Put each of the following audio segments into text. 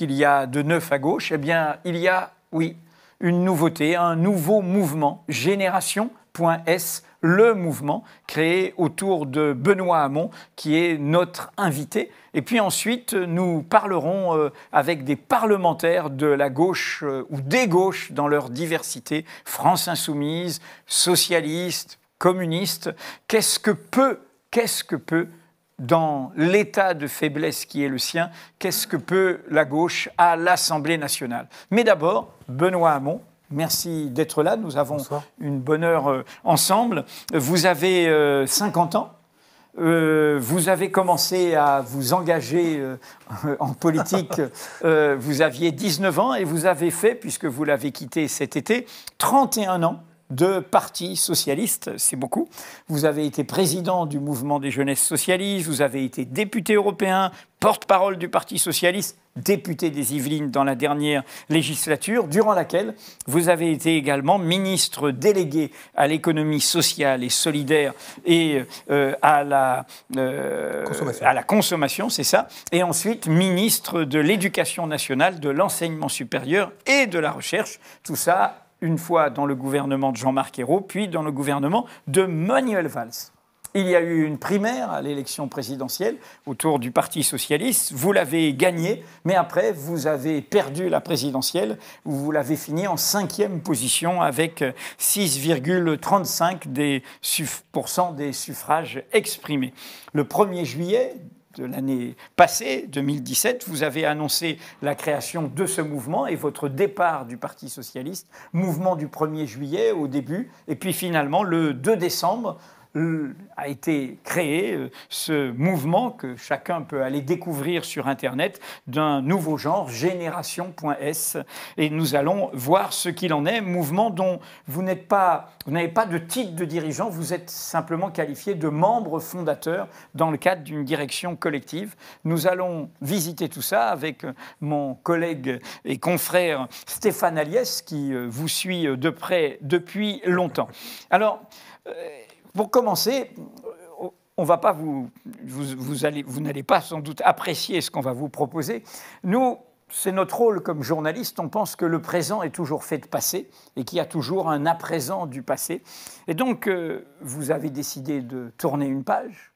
qu'il y a de neuf à gauche? Eh bien, il y a, oui, une nouveauté, un nouveau mouvement, Génération.S, le mouvement créé autour de Benoît Hamon, qui est notre invité. Et puis ensuite, nous parlerons avec des parlementaires de la gauche ou des gauches dans leur diversité, France Insoumise, socialistes, communistes. Qu'est-ce que peut, dans l'état de faiblesse qui est le sien, qu'est-ce que peut la gauche à l'Assemblée nationale? Mais d'abord, Benoît Hamon, merci d'être là. Nous avons une bonne heure ensemble. Vous avez 50 ans. Vous avez commencé à vous engager en politique. Vous aviez 19 ans et vous avez fait, puisque vous l'avez quitté cet été, 31 ans de Parti socialiste, c'est beaucoup. Vous avez été président du mouvement des jeunesses socialistes, vous avez été député européen, porte-parole du Parti socialiste, député des Yvelines dans la dernière législature, durant laquelle vous avez été également ministre délégué à l'économie sociale et solidaire et à la consommation, c'est ça, et ensuite ministre de l'Éducation nationale, de l'enseignement supérieur et de la recherche. Tout ça une fois dans le gouvernement de Jean-Marc Ayrault, puis dans le gouvernement de Manuel Valls. Il y a eu une primaire à l'élection présidentielle autour du Parti socialiste. Vous l'avez gagnée, mais après, vous avez perdu la présidentielle. Vous l'avez fini en 5e position avec 6,35% des suffrages exprimés. Le 1er juillet de l'année passée, 2017, vous avez annoncé la création de ce mouvement et votre départ du Parti socialiste, mouvement du 1er juillet au début, et puis finalement le 2 décembre, a été créé ce mouvement que chacun peut aller découvrir sur Internet d'un nouveau genre, Génération.S. Et nous allons voir ce qu'il en est, mouvement dont vous n'avez pas de titre de dirigeant, vous êtes simplement qualifié de membre fondateur dans le cadre d'une direction collective. Nous allons visiter tout ça avec mon collègue et confrère Stéphane Aliès qui vous suit de près depuis longtemps. Alors, pour commencer, on va pas vous n'allez pas sans doute apprécier ce qu'on va vous proposer. Nous, c'est notre rôle comme journaliste, on pense que le présent est toujours fait de passé et qu'il y a toujours un à-présent du passé. Et donc, vous avez décidé de tourner une page,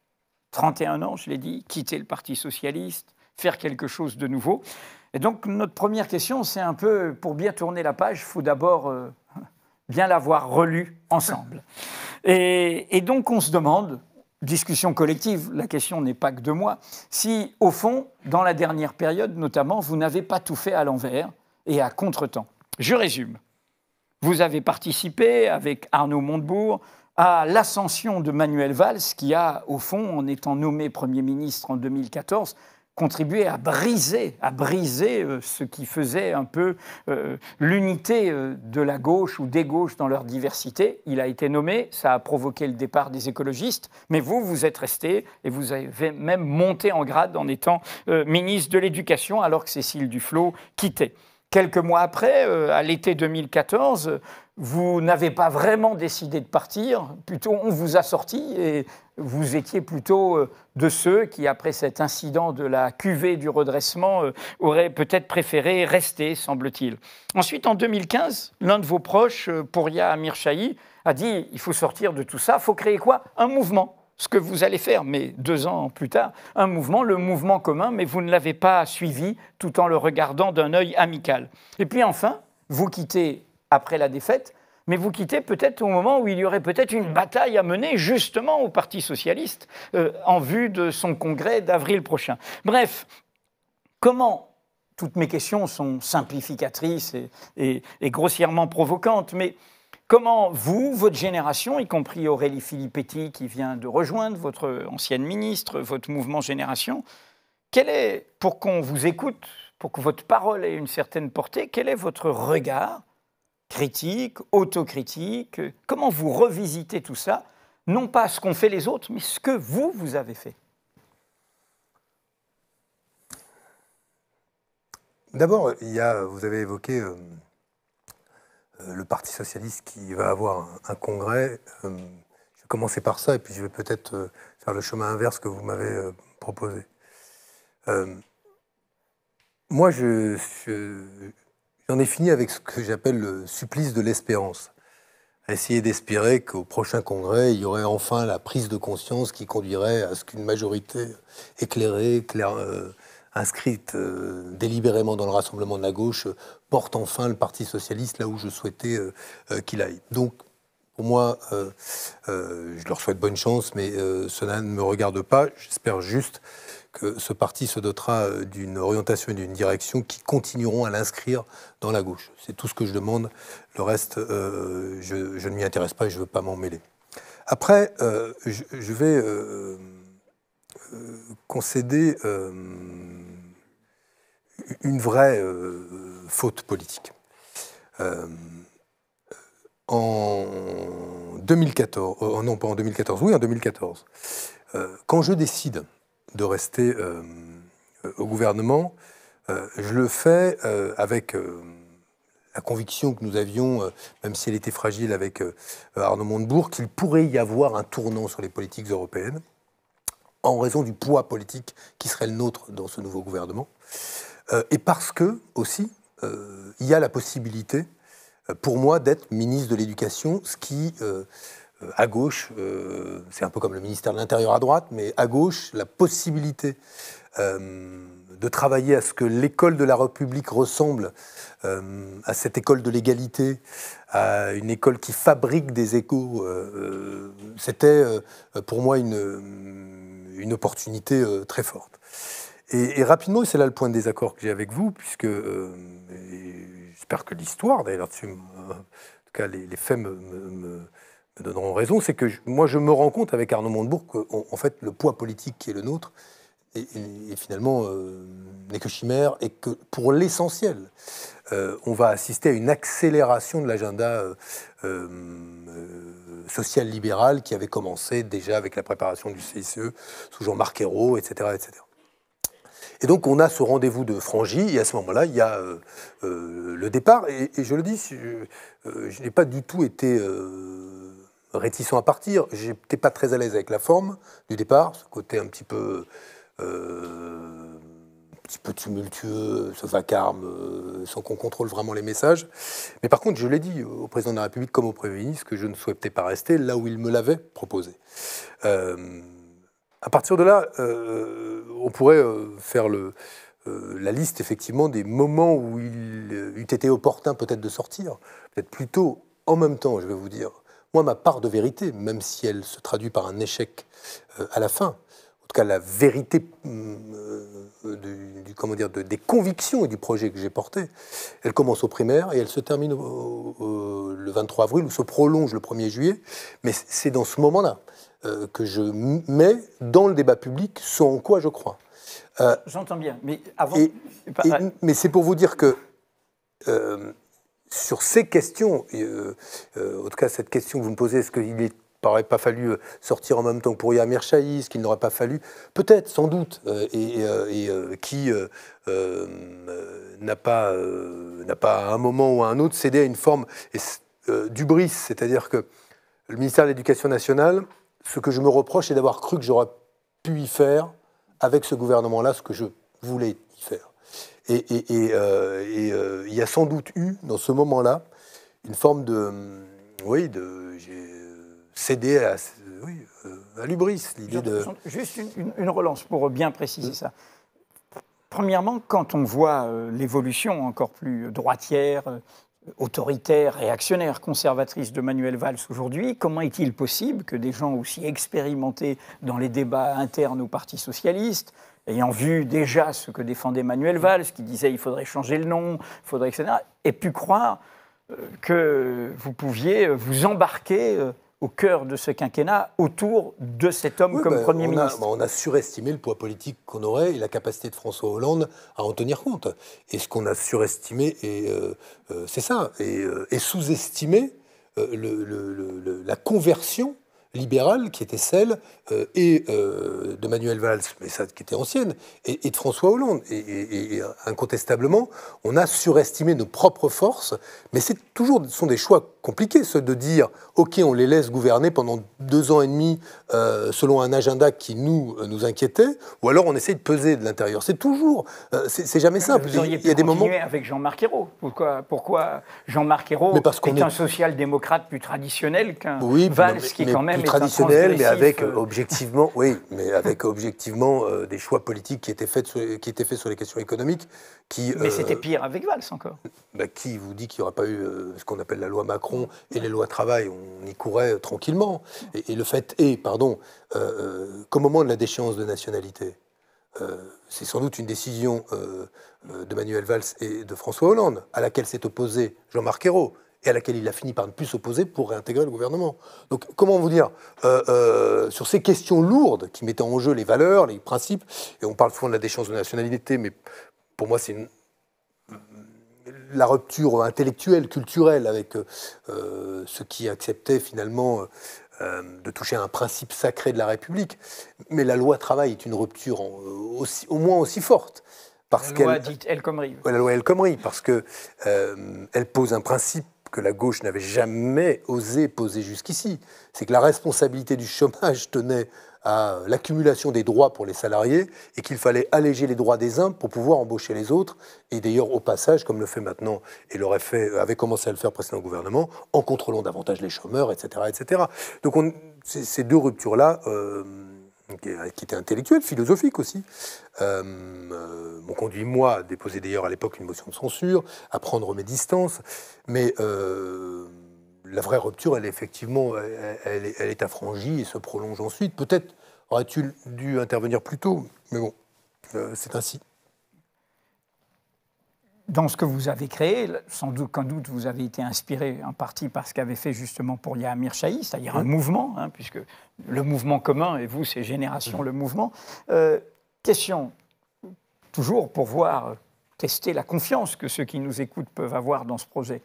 31 ans, je l'ai dit, quitter le Parti socialiste, faire quelque chose de nouveau. Et donc, notre première question, c'est un peu, pour bien tourner la page, il faut d'abord bien l'avoir relue ensemble. Et donc, on se demande, discussion collective, la question n'est pas que de moi, si, au fond, dans la dernière période, notamment, vous n'avez pas tout fait à l'envers et à contretemps. Je résume. Vous avez participé, avec Arnaud Montebourg, à l'ascension de Manuel Valls, qui a, au fond, en étant nommé Premier ministre en 2014, contribué à briser ce qui faisait un peu l'unité de la gauche ou des gauches dans leur diversité. Il a été nommé, ça a provoqué le départ des écologistes, mais vous êtes resté et vous avez même monté en grade en étant ministre de l'Éducation alors que Cécile Duflot quittait. Quelques mois après, à l'été 2014, vous n'avez pas vraiment décidé de partir, plutôt on vous a sorti et vous étiez plutôt de ceux qui, après cet incident de la cuvée du redressement, auraient peut-être préféré rester, semble-t-il. Ensuite, en 2015, l'un de vos proches, Pouria Amirchahi, a dit « il faut sortir de tout ça, il faut créer quoi ? Un mouvement ». Ce que vous allez faire, mais 2 ans plus tard, un mouvement, le mouvement commun, mais vous ne l'avez pas suivi tout en le regardant d'un œil amical. Et puis enfin, vous quittez après la défaite, mais vous quittez peut-être au moment où il y aurait peut-être une bataille à mener justement au Parti socialiste en vue de son congrès d'avril prochain. Bref, comment, toutes mes questions sont simplificatrices et grossièrement provocantes, mais comment vous, votre génération, y compris Aurélie Filippetti qui vient de rejoindre votre ancienne ministre, votre mouvement Génération, quel est, pour qu'on vous écoute, pour que votre parole ait une certaine portée, quel est votre regard critique, autocritique? Comment vous revisitez tout ça? Non pas ce qu'ont fait les autres, mais ce que vous avez fait. D'abord, vous avez évoqué le Parti socialiste qui va avoir un congrès. Je vais commencer par ça et puis je vais peut-être faire le chemin inverse que vous m'avez proposé. Moi, j'en ai fini avec ce que j'appelle le supplice de l'espérance. Essayer d'espérer qu'au prochain congrès, il y aurait enfin la prise de conscience qui conduirait à ce qu'une majorité éclairée, inscrite délibérément dans le rassemblement de la gauche, porte enfin le Parti socialiste là où je souhaitais qu'il aille. Donc, pour moi, je leur souhaite bonne chance, mais cela ne me regarde pas. J'espère juste que ce parti se dotera d'une orientation et d'une direction qui continueront à l'inscrire dans la gauche. C'est tout ce que je demande. Le reste, je ne m'y intéresse pas et je ne veux pas m'en mêler. Après, je vais concéder une vraie faute politique. En 2014, non pas en 2014, oui en 2014, quand je décide de rester au gouvernement, je le fais avec la conviction que nous avions, même si elle était fragile avec Arnaud Montebourg, qu'il pourrait y avoir un tournant sur les politiques européennes, en raison du poids politique qui serait le nôtre dans ce nouveau gouvernement, et parce que, aussi, il y a la possibilité, pour moi, d'être ministre de l'Éducation, ce qui... à gauche, c'est un peu comme le ministère de l'Intérieur à droite, mais à gauche, la possibilité de travailler à ce que l'école de la République ressemble à cette école de l'égalité, à une école qui fabrique des échos, c'était pour moi une opportunité très forte. Et rapidement, et c'est là le point de désaccord que j'ai avec vous, puisque j'espère que l'histoire, d'ailleurs là-dessus, en tout cas les faits me donneront raison, c'est que moi je me rends compte avec Arnaud Montebourg qu'en fait le poids politique qui est le nôtre et finalement n'est que chimère et que pour l'essentiel on va assister à une accélération de l'agenda social-libéral qui avait commencé déjà avec la préparation du CICE sous Jean-Marc Ayrault, etc., etc. Et donc on a ce rendez-vous de franchi et à ce moment-là il y a le départ et je le dis, je n'ai pas du tout été réticent à partir. J'étais pas très à l'aise avec la forme du départ, ce côté un petit peu tumultueux, ce vacarme, sans qu'on contrôle vraiment les messages. Mais par contre, je l'ai dit au président de la République comme au Premier ministre que je ne souhaitais pas rester là où il me l'avait proposé. À partir de là, on pourrait faire la liste effectivement des moments où il eût été opportun peut-être de sortir, peut-être plutôt en même temps, je vais vous dire. Moi, ma part de vérité, même si elle se traduit par un échec à la fin, en tout cas la vérité des convictions et du projet que j'ai porté, elle commence aux primaires et elle se termine le 23 avril ou se prolonge le 1er juillet. Mais c'est dans ce moment-là que je mets dans le débat public ce en quoi je crois. J'entends bien, mais avant... mais c'est pour vous dire que... sur ces questions, en tout cas cette question que vous me posez, est-ce qu'il n'aurait pas fallu sortir en même temps pour Amir Chahi, est-ce qu'il n'aurait pas fallu, peut-être, sans doute, qui n'a pas à un moment ou à un autre cédé à une forme d'hubris, c'est-à-dire que le ministère de l'Éducation nationale, ce que je me reproche, c'est d'avoir cru que j'aurais pu y faire avec ce gouvernement-là ce que je voulais y faire. Et il y a sans doute eu, dans ce moment-là, une forme j'ai cédé à l'hubris, l'idée de... Juste une relance pour bien préciser ça. Premièrement, quand on voit l'évolution encore plus droitière, autoritaire, réactionnaire, conservatrice de Manuel Valls aujourd'hui, comment est-il possible que des gens aussi expérimentés dans les débats internes au Parti socialiste, ayant vu déjà ce que défendait Manuel Valls, qui disait qu'il faudrait changer le nom, etc., aient pu croire que vous pouviez vous embarquer au cœur de ce quinquennat autour de cet homme comme Premier ministre. On a surestimé le poids politique qu'on aurait et la capacité de François Hollande à en tenir compte. Et ce qu'on a surestimé, c'est ça, et sous-estimé la conversion libérale qui était celle de Manuel Valls, mais ça qui était ancienne, et de François Hollande. Et incontestablement, on a surestimé nos propres forces, mais ce sont des choix compliqué, de dire « Ok, on les laisse gouverner pendant 2 ans et demi selon un agenda qui nous inquiétait », ou alors on essaie de peser de l'intérieur. C'est toujours, c'est jamais simple. Vous auriez pu continuer avec Jean-Marc Ayrault. Pourquoi Jean-Marc Ayrault est un social-démocrate plus traditionnel qu'un Valls qui quand même plus traditionnel, mais avec objectivement, des choix politiques qui étaient faits sur les questions économiques. Mais c'était pire avec Valls encore. Qui vous dit qu'il n'y aurait pas eu ce qu'on appelle la loi Macron et les lois travail? On y courait tranquillement. Et le fait est, qu'au moment de la déchéance de nationalité, c'est sans doute une décision de Manuel Valls et de François Hollande, à laquelle s'est opposé Jean-Marc Ayrault, et à laquelle il a fini par ne plus s'opposer pour réintégrer le gouvernement. Donc, comment vous dire, sur ces questions lourdes qui mettaient en jeu les valeurs, les principes, et on parle souvent de la déchéance de nationalité, mais pour moi, c'est la rupture intellectuelle, culturelle, avec ceux qui acceptaient finalement de toucher à un principe sacré de la République. Mais la loi travail est une rupture au moins aussi forte. La loi dite El Khomri. La loi El Khomri, parce qu'elle pose un principe que la gauche n'avait jamais osé poser jusqu'ici. C'est que la responsabilité du chômage tenait à l'accumulation des droits pour les salariés et qu'il fallait alléger les droits des uns pour pouvoir embaucher les autres. Et d'ailleurs, au passage, comme le fait maintenant, et avait commencé à le faire le précédent gouvernement, en contrôlant davantage les chômeurs, etc. etc. Donc ces 2 ruptures-là, qui étaient intellectuelles, philosophiques aussi, m'ont conduit, moi, à déposer d'ailleurs à l'époque une motion de censure, à prendre mes distances. Mais la vraie rupture, elle est affranchie et se prolonge ensuite. Peut-être aurait-il dû intervenir plus tôt, mais bon, c'est ainsi. Dans ce que vous avez créé, sans doute vous avez été inspiré en partie par ce qu'avait fait justement Pouria Amirchahi, c'est-à-dire un mouvement, puisque le mouvement commun, et vous, c'est Génération le mouvement. Question, toujours pour tester la confiance que ceux qui nous écoutent peuvent avoir dans ce projet.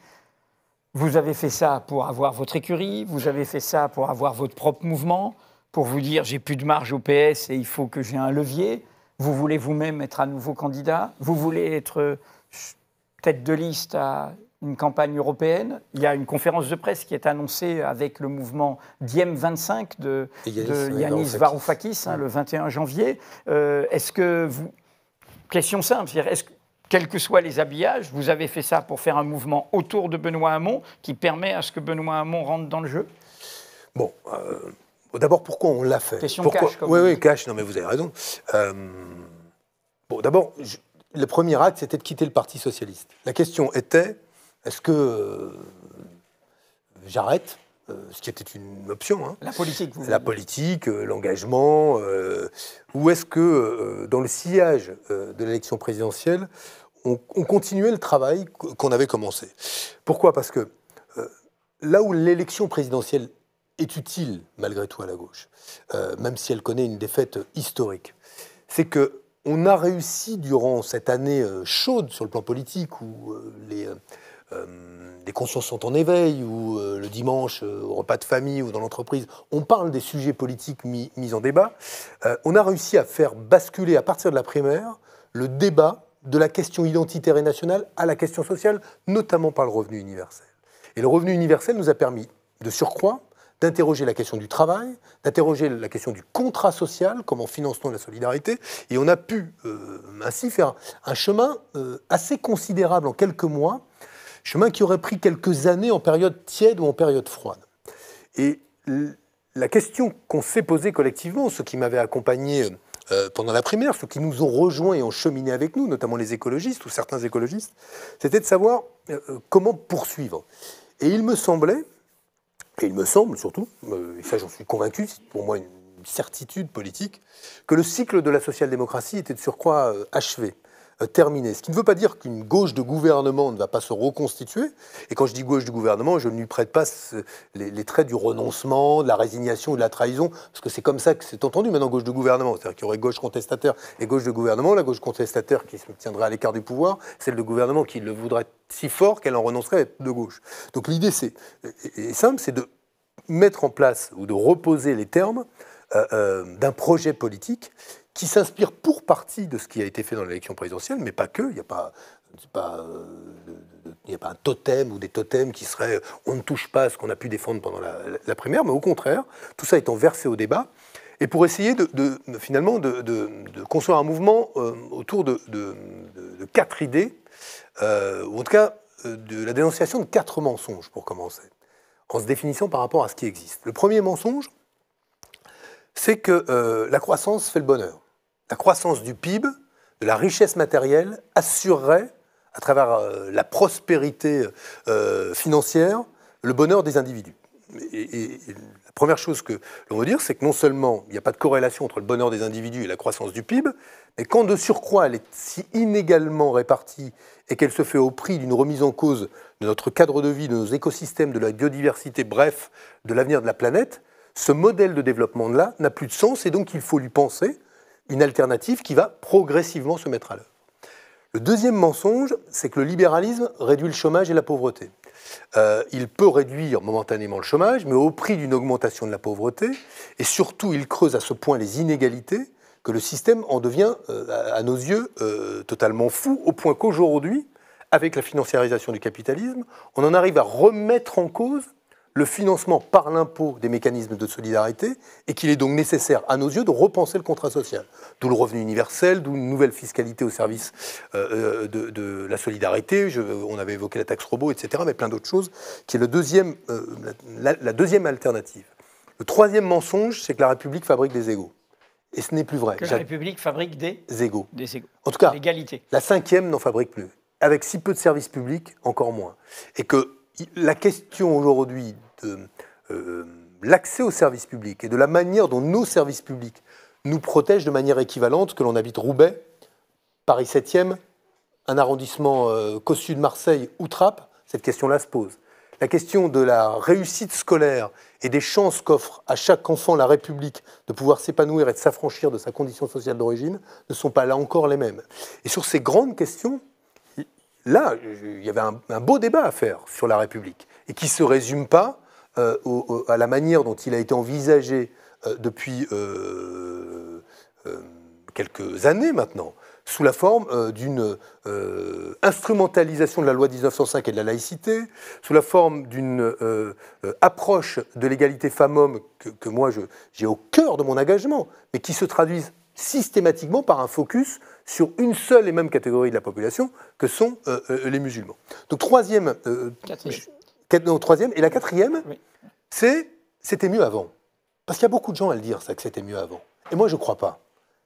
Vous avez fait ça pour avoir votre écurie, vous avez fait ça pour avoir votre propre mouvement, pour vous dire j'ai plus de marge au PS et il faut que j'ai un levier. Vous voulez vous-même être à nouveau candidat, vous voulez être tête de liste à une campagne européenne. Il y a une conférence de presse qui est annoncée avec le mouvement Diem 25 de Yanis Varoufakis, le 21 janvier. Est-ce que vous... Question simple, est-ce que, quels que soient les habillages, vous avez fait ça pour faire un mouvement autour de Benoît Hamon qui permet à ce que Benoît Hamon rentre dans le jeu? Bon, d'abord, pourquoi on l'a fait? Question cash, comme oui, cash, non mais vous avez raison. Bon, d'abord, le premier acte, c'était de quitter le Parti socialiste. La question était, est-ce que j'arrête, ce qui était une option. La politique, vous La politique, l'engagement, ou est-ce que, dans le sillage de l'élection présidentielle, on continuait le travail qu'on avait commencé? Pourquoi? Parce que là où l'élection présidentielle est utile, malgré tout, à la gauche, même si elle connaît une défaite historique, c'est que on a réussi, durant cette année chaude sur le plan politique, où les consciences sont en éveil, où le dimanche, au repas de famille ou dans l'entreprise, on parle des sujets politiques mis en débat, on a réussi à faire basculer, à partir de la primaire, le débat de la question identitaire et nationale à la question sociale, notamment par le revenu universel. Et le revenu universel nous a permis, de surcroît, d'interroger la question du travail, d'interroger la question du contrat social, comment finance-t-on la solidarité, et on a pu ainsi faire un chemin assez considérable en quelques mois, chemin qui aurait pris quelques années en période tiède ou en période froide. Et la question qu'on s'est posée collectivement, ceux qui m'avaient accompagné pendant la primaire, ceux qui nous ont rejoints et ont cheminé avec nous, notamment les écologistes ou certains écologistes, c'était de savoir comment poursuivre. Et il me semblait, et il me semble surtout, et ça j'en suis convaincu, c'est pour moi une certitude politique, que le cycle de la social-démocratie était de surcroît achevé, terminé. Ce qui ne veut pas dire qu'une gauche de gouvernement ne va pas se reconstituer. Et quand je dis gauche de gouvernement, je ne lui prête pas les traits du renoncement, de la résignation ou de la trahison, parce que c'est comme ça que c'est entendu maintenant, gauche de gouvernement. C'est-à-dire qu'il y aurait gauche contestataire et gauche de gouvernement. La gauche contestataire qui se tiendrait à l'écart du pouvoir, celle de gouvernement qui le voudrait si fort qu'elle en renoncerait à être de gauche. Donc l'idée, c'est simple, c'est de mettre en place ou de reposer les termes d'un projet politique qui s'inspire pour partie de ce qui a été fait dans l'élection présidentielle, mais pas que. Il n'y a a pas un totem ou des totems qui seraient on ne touche pas à ce qu'on a pu défendre pendant la primaire, mais au contraire, tout ça étant versé au débat, et pour essayer finalement de construire un mouvement autour de 4 idées, ou en tout cas de la dénonciation de 4 mensonges, pour commencer, en se définissant par rapport à ce qui existe. Le premier mensonge, c'est que la croissance fait le bonheur. La croissance du PIB, de la richesse matérielle, assurerait, à travers la prospérité financière, le bonheur des individus. Et la première chose que l'on veut dire, c'est que non seulement il n'y a pas de corrélation entre le bonheur des individus et la croissance du PIB, mais quand de surcroît elle est si inégalement répartie et qu'elle se fait au prix d'une remise en cause de notre cadre de vie, de nos écosystèmes, de la biodiversité, bref, de l'avenir de la planète, ce modèle de développement-là n'a plus de sens et donc il faut lui penser une alternative qui va progressivement se mettre à l'œuvre. Le deuxième mensonge, c'est que le libéralisme réduit le chômage et la pauvreté. Il peut réduire momentanément le chômage, mais au prix d'une augmentation de la pauvreté, et surtout il creuse à ce point les inégalités que le système en devient, à nos yeux, totalement fou, au point qu'aujourd'hui, avec la financiarisation du capitalisme, on en arrive à remettre en cause le financement par l'impôt des mécanismes de solidarité et qu'il est donc nécessaire, à nos yeux, de repenser le contrat social. D'où le revenu universel, d'où une nouvelle fiscalité au service de la solidarité. On avait évoqué la taxe robot, etc., mais plein d'autres choses, qui est la deuxième alternative. Le troisième mensonge, c'est que la République fabrique des égaux. Et ce n'est plus vrai. Que la République fabrique des égaux. En tout cas, l'égalité. La 5e n'en fabrique plus. Avec si peu de services publics, encore moins. Et que la question aujourd'hui de l'accès aux services publics et de la manière dont nos services publics nous protègent de manière équivalente, que l'on habite Roubaix, Paris 7e, un arrondissement cossu de Marseille ou Trappes, cette question-là se pose. La question de la réussite scolaire et des chances qu'offre à chaque enfant la République de pouvoir s'épanouir et de s'affranchir de sa condition sociale d'origine ne sont pas là encore les mêmes. Et sur ces grandes questions, là, il y avait un beau débat à faire sur la République et qui ne se résume pas à la manière dont il a été envisagé depuis quelques années maintenant, sous la forme d'une instrumentalisation de la loi 1905 et de la laïcité, sous la forme d'une approche de l'égalité femmes-hommes que moi j'ai au cœur de mon engagement, mais qui se traduisent systématiquement par un focus sur une seule et même catégorie de la population, que sont les musulmans. Donc troisième et la quatrième, oui. C'était mieux avant. Parce qu'il y a beaucoup de gens à le dire, ça, que c'était mieux avant. Et moi, je ne crois pas.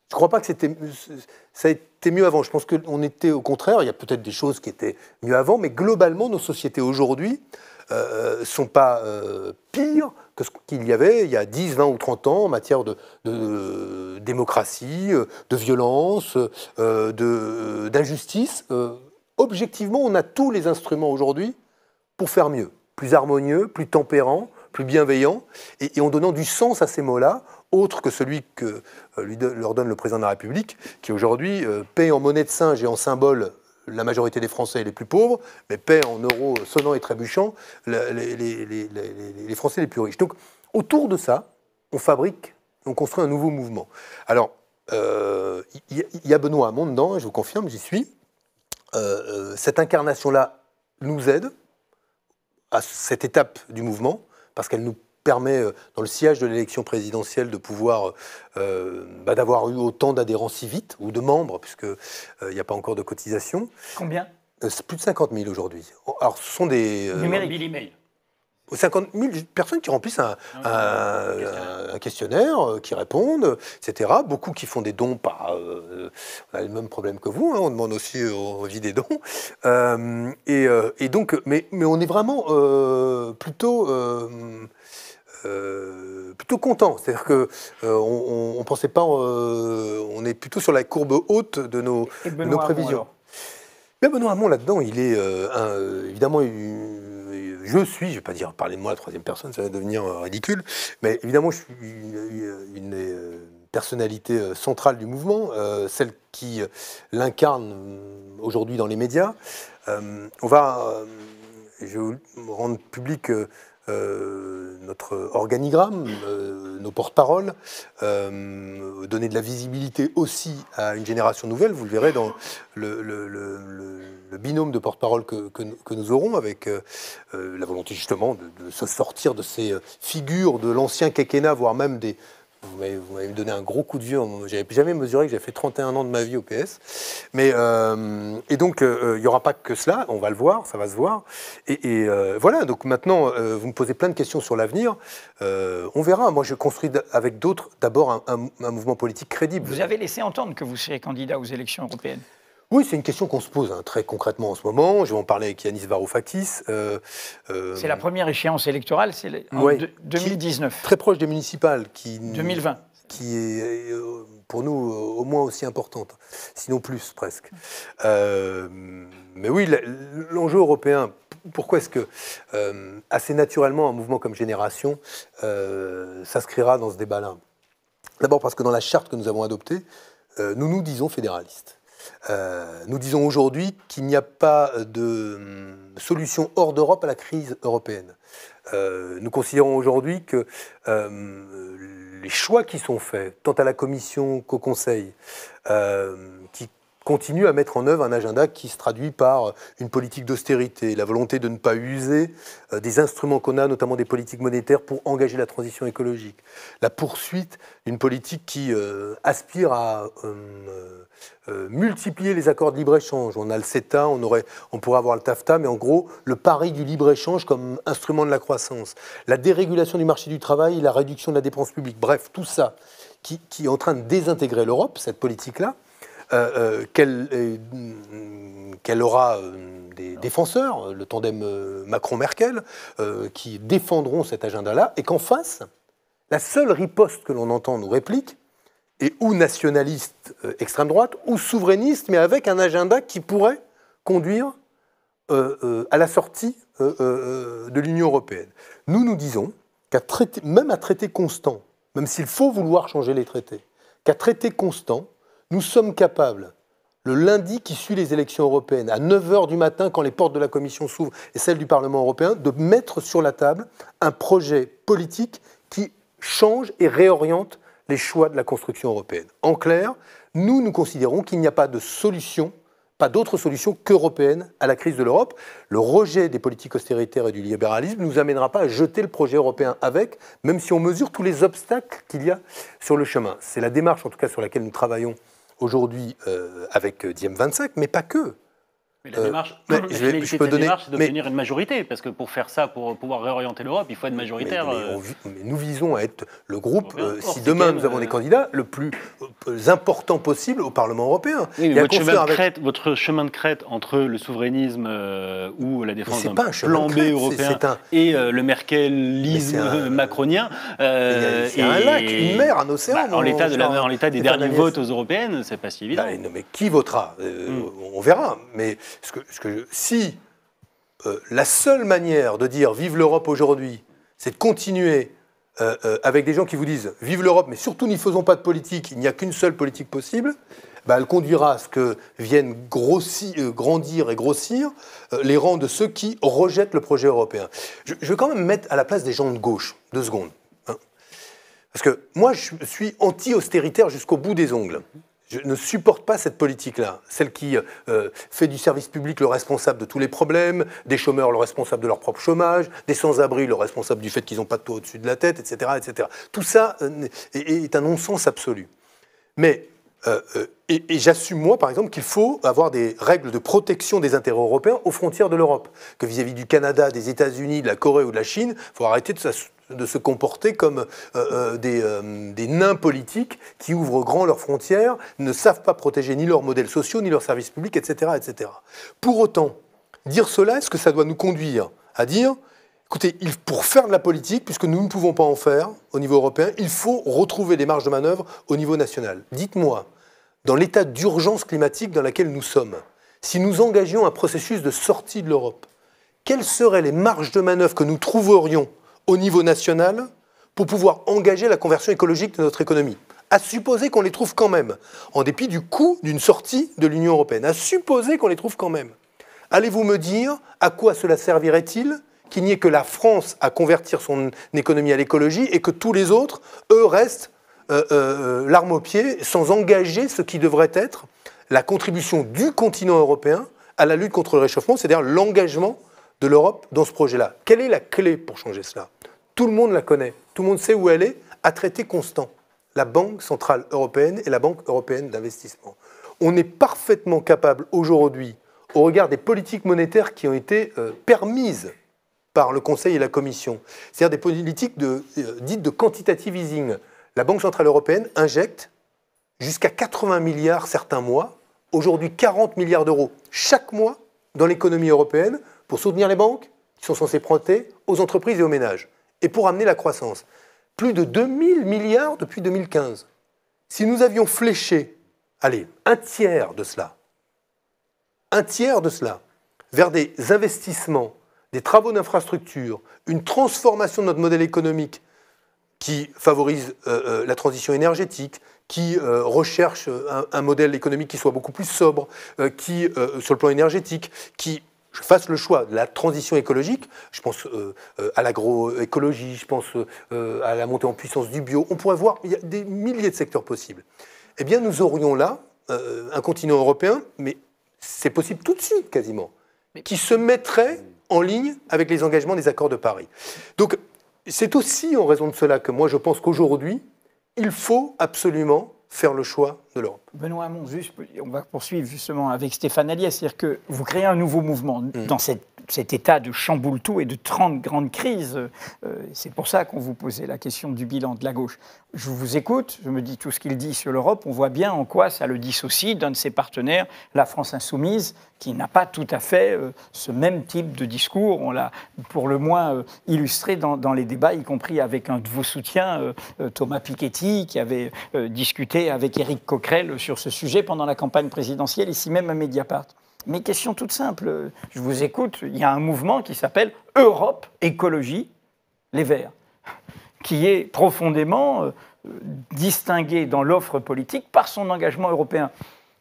Je ne crois pas que ça a été mieux avant. Je pense qu'on était au contraire, il y a peut-être des choses qui étaient mieux avant, mais globalement, nos sociétés aujourd'hui ne sont pas pires que ce qu'il y avait il y a 10, 20 ou 30 ans en matière de démocratie, de violence, d'injustice. Objectivement, on a tous les instruments aujourd'hui pour faire mieux, plus harmonieux, plus tempérant, plus bienveillant, et en donnant du sens à ces mots-là, autre que celui que leur donne le président de la République, qui aujourd'hui paie en monnaie de singe et en symbole la majorité des Français les plus pauvres, mais paie en euros sonnants et trébuchants les Français les plus riches. Donc, autour de ça, on construit un nouveau mouvement. Alors, il y a Benoît Hamon dedans, je vous confirme, j'y suis. Cette incarnation-là nous aide à cette étape du mouvement, parce qu'elle nous permet, dans le sillage de l'élection présidentielle, de pouvoir d'avoir eu autant d'adhérents si vite, ou de membres, puisqu'il n'y a pas encore de cotisation. Combien ? C'est plus de 50 000 aujourd'hui. Alors, ce sont des... numériques. 50 000 personnes qui remplissent un questionnaire, qui répondent, etc. Beaucoup qui font des dons par... on a le même problème que vous, hein, on demande aussi aux vies des dons. Et donc, mais on est vraiment plutôt content. C'est-à-dire qu'on ne pensait pas... on est plutôt sur la courbe haute de nos prévisions. Mais Benoît Hamon, là-dedans, il est évidemment... je ne vais pas dire parler de moi à la troisième personne, ça va devenir ridicule, mais évidemment, je suis une personnalité centrale du mouvement, celle qui l'incarne aujourd'hui dans les médias. Je vais vous rendre public notre organigramme, nos porte-paroles, donner de la visibilité aussi à une génération nouvelle. Vous le verrez dans le binôme de porte-parole que nous aurons, avec la volonté justement de se sortir de ces figures de l'ancien quinquennat, voire même des... Vous m'avez donné un gros coup de vieux. Je n'avais jamais mesuré que j'avais fait 31 ans de ma vie au PS. Mais, et donc, il n'y aura pas que cela. On va le voir, ça va se voir. Et voilà, donc maintenant, vous me posez plein de questions sur l'avenir. On verra. Moi, je construis avec d'autres d'abord un mouvement politique crédible. Vous avez laissé entendre que vous serez candidat aux élections européennes. Oui, c'est une question qu'on se pose très concrètement en ce moment. Je vais en parler avec Yanis Varoufakis. C'est la première échéance électorale, c'est en 2019. Très proche des municipales. 2020. Qui est pour nous au moins aussi importante, sinon plus presque. Mais oui, l'enjeu européen, pourquoi est-ce que assez naturellement un mouvement comme Génération s'inscrira dans ce débat-là? D'abord parce que dans la charte que nous avons adoptée, nous nous disons fédéralistes. Nous disons aujourd'hui qu'il n'y a pas de solution hors d'Europe à la crise européenne. Nous considérons aujourd'hui que les choix qui sont faits, tant à la Commission qu'au Conseil, qui continuent à mettre en œuvre un agenda qui se traduit par une politique d'austérité, la volonté de ne pas user des instruments qu'on a, notamment des politiques monétaires, pour engager la transition écologique. La poursuite d'une politique qui aspire à multiplier les accords de libre-échange. On a le CETA, on pourrait avoir le TAFTA, mais en gros, le pari du libre-échange comme instrument de la croissance. La dérégulation du marché du travail, la réduction de la dépense publique. Bref, tout ça qui est en train de désintégrer l'Europe, cette politique-là, qu'elle aura des défenseurs, le tandem Macron-Merkel, qui défendront cet agenda-là, et qu'en face, la seule riposte que l'on entend nous réplique est ou nationaliste extrême droite, ou souverainiste, mais avec un agenda qui pourrait conduire à la sortie de l'Union européenne. Nous disons même à traité constant, même s'il faut vouloir changer les traités, qu'à traité constant, nous sommes capables, le lundi qui suit les élections européennes, à 9h du matin, quand les portes de la Commission s'ouvrent et celles du Parlement européen, de mettre sur la table un projet politique qui change et réoriente les choix de la construction européenne. En clair, nous considérons qu'il n'y a pas de solution, pas d'autre solution qu'européenne à la crise de l'Europe. Le rejet des politiques austéritaires et du libéralisme ne nous amènera pas à jeter le projet européen avec, même si on mesure tous les obstacles qu'il y a sur le chemin. C'est la démarche, en tout cas, sur laquelle nous travaillons aujourd'hui avec Diem 25, mais pas que. Mais la démarche, je peux donner, c'est d'obtenir une majorité, parce que pour faire ça, pour pouvoir réorienter l'Europe, il faut être majoritaire. Mais nous visons à être le groupe, si demain nous avons des candidats, le plus important possible au Parlement européen. Oui, mais votre chemin de crête entre le souverainisme ou la défense d'un plan B européen et le merkelisme macronien, c'est un lac, une mer, un océan. En l'état des derniers votes aux européennes, c'est pas si évident. Mais qui votera on verra. Mais si la seule manière de dire « vive l'Europe aujourd'hui », c'est de continuer avec des gens qui vous disent « vive l'Europe, mais surtout n'y faisons pas de politique, il n'y a qu'une seule politique possible », elle conduira à ce que viennent grandir et grossir les rangs de ceux qui rejettent le projet européen. Je vais quand même mettre à la place des gens de gauche, 2 secondes. Hein. Parce que moi, je suis anti-austéritaire jusqu'au bout des ongles. Je ne supporte pas cette politique-là, celle qui fait du service public le responsable de tous les problèmes, des chômeurs le responsable de leur propre chômage, des sans-abri le responsable du fait qu'ils n'ont pas de toit au-dessus de la tête, etc. etc. Tout ça est un non-sens absolu. Mais, et j'assume moi par exemple qu'il faut avoir des règles de protection des intérêts européens aux frontières de l'Europe, que vis-à-vis du Canada, des États-Unis, de la Corée ou de la Chine, il faut arrêter de se comporter comme des nains politiques qui ouvrent grand leurs frontières, ne savent pas protéger ni leurs modèles sociaux, ni leurs services publics, etc. etc. Pour autant, dire cela, est-ce que ça doit nous conduire à dire, écoutez, pour faire de la politique, puisque nous ne pouvons pas en faire au niveau européen, il faut retrouver des marges de manœuvre au niveau national. Dites-moi, dans l'état d'urgence climatique dans lequel nous sommes, si nous engagions un processus de sortie de l'Europe, quelles seraient les marges de manœuvre que nous trouverions au niveau national pour pouvoir engager la conversion écologique de notre économie? À supposer qu'on les trouve quand même, en dépit du coût d'une sortie de l'Union européenne. À supposer qu'on les trouve quand même. Allez-vous me dire à quoi cela servirait-il qu'il n'y ait que la France à convertir son économie à l'écologie et que tous les autres, eux, restent l'arme au pied, sans engager ce qui devrait être la contribution du continent européen à la lutte contre le réchauffement, c'est-à-dire l'engagement de l'Europe dans ce projet-là. Quelle est la clé pour changer cela? Tout le monde la connaît, tout le monde sait où elle est, à traité constant. La Banque centrale européenne et la Banque européenne d'investissement. On est parfaitement capable aujourd'hui, au regard des politiques monétaires qui ont été permises par le Conseil et la Commission, c'est-à-dire des politiques dites de quantitative easing. La Banque centrale européenne injecte jusqu'à 80 milliards certains mois, aujourd'hui 40 milliards d'euros chaque mois dans l'économie européenne pour soutenir les banques qui sont censées prêter aux entreprises et aux ménages et pour amener la croissance. Plus de 2000 milliards depuis 2015. Si nous avions fléché, allez, un tiers de cela, vers des investissements, des travaux d'infrastructure, une transformation de notre modèle économique qui favorise la transition énergétique, qui recherche un modèle économique qui soit beaucoup plus sobre, qui, sur le plan énergétique, qui fasse le choix de la transition écologique, je pense à l'agroécologie, je pense à la montée en puissance du bio, on pourrait voir, il y a des milliers de secteurs possibles. Eh bien, nous aurions là un continent européen, mais c'est possible tout de suite quasiment, qui se mettrait en ligne avec les engagements des accords de Paris. Donc, c'est aussi en raison de cela que moi je pense qu'aujourd'hui, il faut absolument faire le choix de l'Europe. Benoît Hamon, juste, on va poursuivre justement avec Stéphane Aliès, c'est-à-dire que vous créez un nouveau mouvement dans cet état de chamboule-tout et de 30 grandes crises. C'est pour ça qu'on vous posait la question du bilan de la gauche. Je vous écoute, je me dis tout ce qu'il dit sur l'Europe, on voit bien en quoi ça le dissocie d'un de ses partenaires, la France insoumise, qui n'a pas tout à fait ce même type de discours. On l'a pour le moins illustré dans les débats, y compris avec un de vos soutiens, Thomas Piketty, qui avait discuté avec Éric Coquerel sur ce sujet pendant la campagne présidentielle, ici même à Mediapart. Mais question toute simple, je vous écoute, il y a un mouvement qui s'appelle Europe Écologie Les Verts, qui est profondément distingué dans l'offre politique par son engagement européen.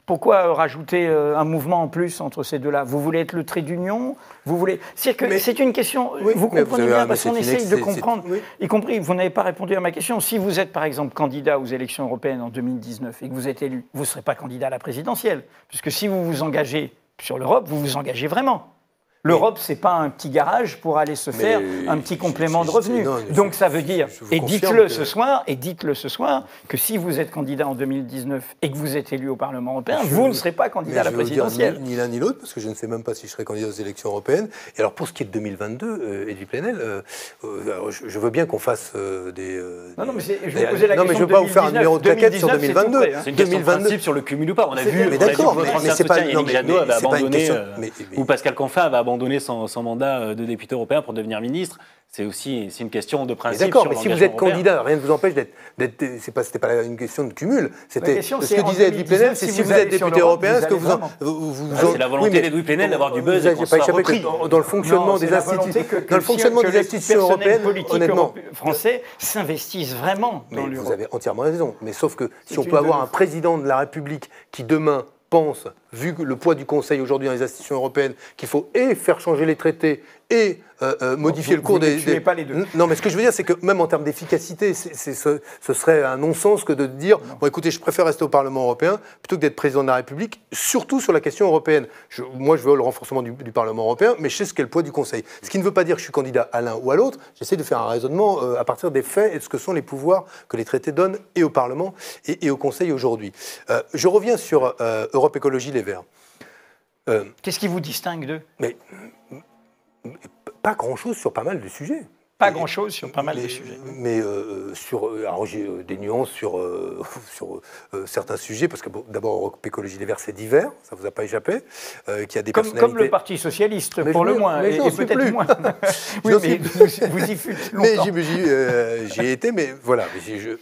Pourquoi rajouter un mouvement en plus entre ces deux-là? Vous voulez être le trait d'union? Vous voulez... C'est une question... Oui, vous comprenez bien, parce qu'on essaye de comprendre. Oui. Y compris, vous n'avez pas répondu à ma question. Si vous êtes, par exemple, candidat aux élections européennes en 2019 et que vous êtes élu, vous ne serez pas candidat à la présidentielle. Puisque si vous vous engagez sur l'Europe, vous vous engagez vraiment. L'Europe, ce n'est pas un petit garage pour aller se faire un petit complément de revenus. Donc ça veut dire, et dites-le ce soir, que si vous êtes candidat en 2019 et que vous êtes élu au Parlement européen, vous ne serez pas candidat à la présidentielle. Ni l'un ni l'autre, parce que je ne sais même pas si je serai candidat aux élections européennes. Et alors pour ce qui est de 2022, Edwy Plenel, je veux bien qu'on fasse des... Non, mais je vous posais la question. Non, mais je ne veux pas vous faire un numéro de plaquette sur 2022. C'est une question de principe sur le cumul ou pas. On a vu que votre ancien soutien, Yannick Jadot, avait abandonné, ou Pascal Canfin avait abandonné son mandat de député européen pour devenir ministre. C'est aussi une question de principe. D'accord, mais si vous êtes candidat, rien ne vous empêche d'être. C'était pas une question de cumul. C'était ce que disait Edwy Plenel. C'est si vous êtes député européen, est-ce que vous c'est la volonté d'Edwy Plenel d'avoir du buzz et qu'on soit repris. Dans le fonctionnement des institutions européennes, honnêtement, français s'investissent vraiment dans l'Europe. Vous avez entièrement raison. Mais sauf que si on peut avoir un président de la République qui demain pense, vu le poids du Conseil aujourd'hui dans les institutions européennes, qu'il faut et faire changer les traités et modifier le cours des... pas les deux. Non, mais ce que je veux dire, c'est que même en termes d'efficacité, ce serait un non-sens que de dire bon, écoutez, je préfère rester au Parlement européen plutôt que d'être président de la République, surtout sur la question européenne. Moi, je veux le renforcement du Parlement européen, mais je sais ce qu'est le poids du Conseil. Ce qui ne veut pas dire que je suis candidat à l'un ou à l'autre. J'essaie de faire un raisonnement à partir des faits et de ce que sont les pouvoirs que les traités donnent et au Parlement et au Conseil aujourd'hui. Je reviens sur Europe Écologie Les Verts. Qu'est-ce qui vous distingue d'eux? Pas grand-chose sur pas mal de sujets. Pas grand-chose sur pas mal de sujets. Mais alors j'ai des nuances sur certains sujets, parce que bon, d'abord, Europe Écologie Les Verts, c'est divers, ça ne vous a pas échappé, qu'il y a des personnalités... Comme le Parti Socialiste, pour le moins, et peut-être moins. Oui, mais vous y fûtes longtemps. J'y ai été, mais voilà.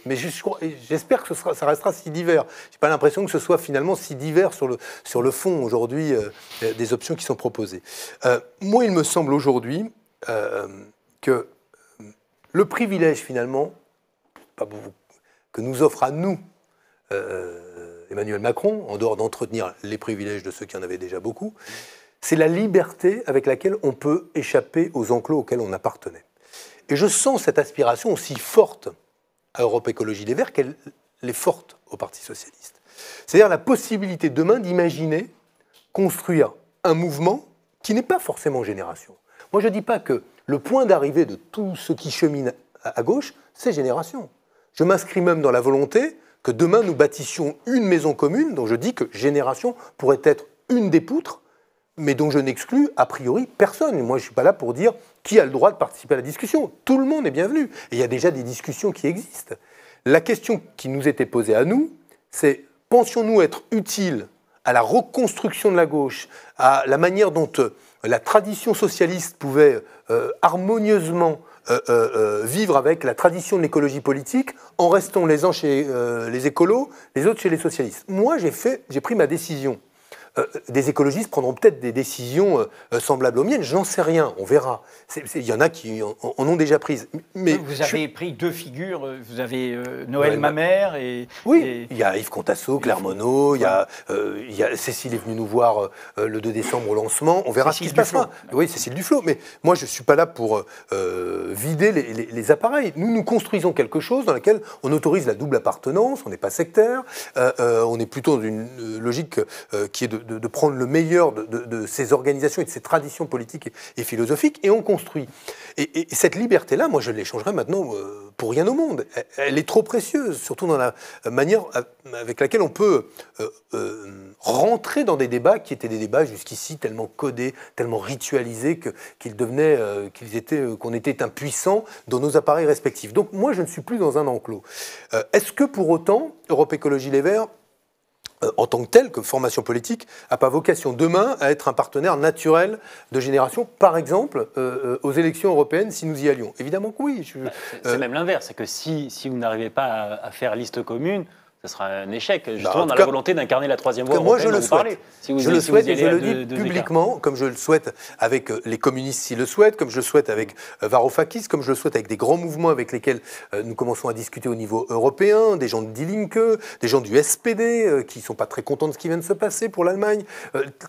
Mais j'espère que ça restera si divers. Je n'ai pas l'impression que ce soit finalement si divers sur le fond, aujourd'hui, des options qui sont proposées. Moi, il me semble aujourd'hui que le privilège, finalement, que nous offre à nous Emmanuel Macron, en dehors d'entretenir les privilèges de ceux qui en avaient déjà beaucoup, c'est la liberté avec laquelle on peut échapper aux enclos auxquels on appartenait. Et je sens cette aspiration aussi forte à Europe Écologie Les Verts qu'elle est forte au Parti Socialiste. C'est-à-dire la possibilité demain d'imaginer construire un mouvement qui n'est pas forcément Génération. Moi, je ne dis pas que le point d'arrivée de tout ce qui chemine à gauche, c'est Génération. Je m'inscris même dans la volonté que demain, nous bâtissions une maison commune dont je dis que Génération pourrait être une des poutres, mais dont je n'exclus a priori personne. Moi, je ne suis pas là pour dire qui a le droit de participer à la discussion. Tout le monde est bienvenu. Et il y a déjà des discussions qui existent. La question qui nous était posée à nous, c'est pensions-nous être utiles à la reconstruction de la gauche, à la manière dont la tradition socialiste pouvait harmonieusement vivre avec la tradition de l'écologie politique en restant les uns chez les écolos, les autres chez les socialistes. Moi, j'ai pris ma décision. Des écologistes prendront peut-être des décisions semblables aux miennes, j'en sais rien, on verra. Il y en a qui en ont déjà prises. Mais vous avez pris deux figures, vous avez Noël Mamère et... Oui, il y a Yves Contasso, Claire Monod, il y a Cécile est venue nous voir le 2 décembre au lancement, on verra ce qui se passera. Oui, Cécile Duflot, mais moi je ne suis pas là pour vider les appareils. Nous construisons quelque chose dans lequel on autorise la double appartenance, on n'est pas sectaire, on est plutôt dans une logique qui est de prendre le meilleur de ces organisations et de ces traditions politiques et philosophiques, et on construit. Et cette liberté-là, moi, je l'échangerais maintenant pour rien au monde. Elle est trop précieuse, surtout dans la manière avec laquelle on peut rentrer dans des débats qui étaient des débats jusqu'ici tellement codés, tellement ritualisés qu'on était impuissants dans nos appareils respectifs. Donc moi, je ne suis plus dans un enclos. Est-ce que pour autant, Europe Écologie Les Verts, en tant que tel, comme formation politique, n'a pas vocation demain à être un partenaire naturel de Génération, par exemple, aux élections européennes, si nous y allions? Évidemment que oui. C'est même l'inverse, c'est que si vous n'arrivez pas à faire liste commune, ce sera un échec. Justement, on a la volonté d'incarner la troisième voie européenne. Moi, je le souhaite. Je le souhaite et je le dis publiquement, comme je le souhaite avec les communistes s'ils le souhaitent, comme je le souhaite avec Varoufakis, comme je le souhaite avec des grands mouvements avec lesquels nous commençons à discuter au niveau européen, des gens de Die Linke, des gens du SPD qui ne sont pas très contents de ce qui vient de se passer pour l'Allemagne,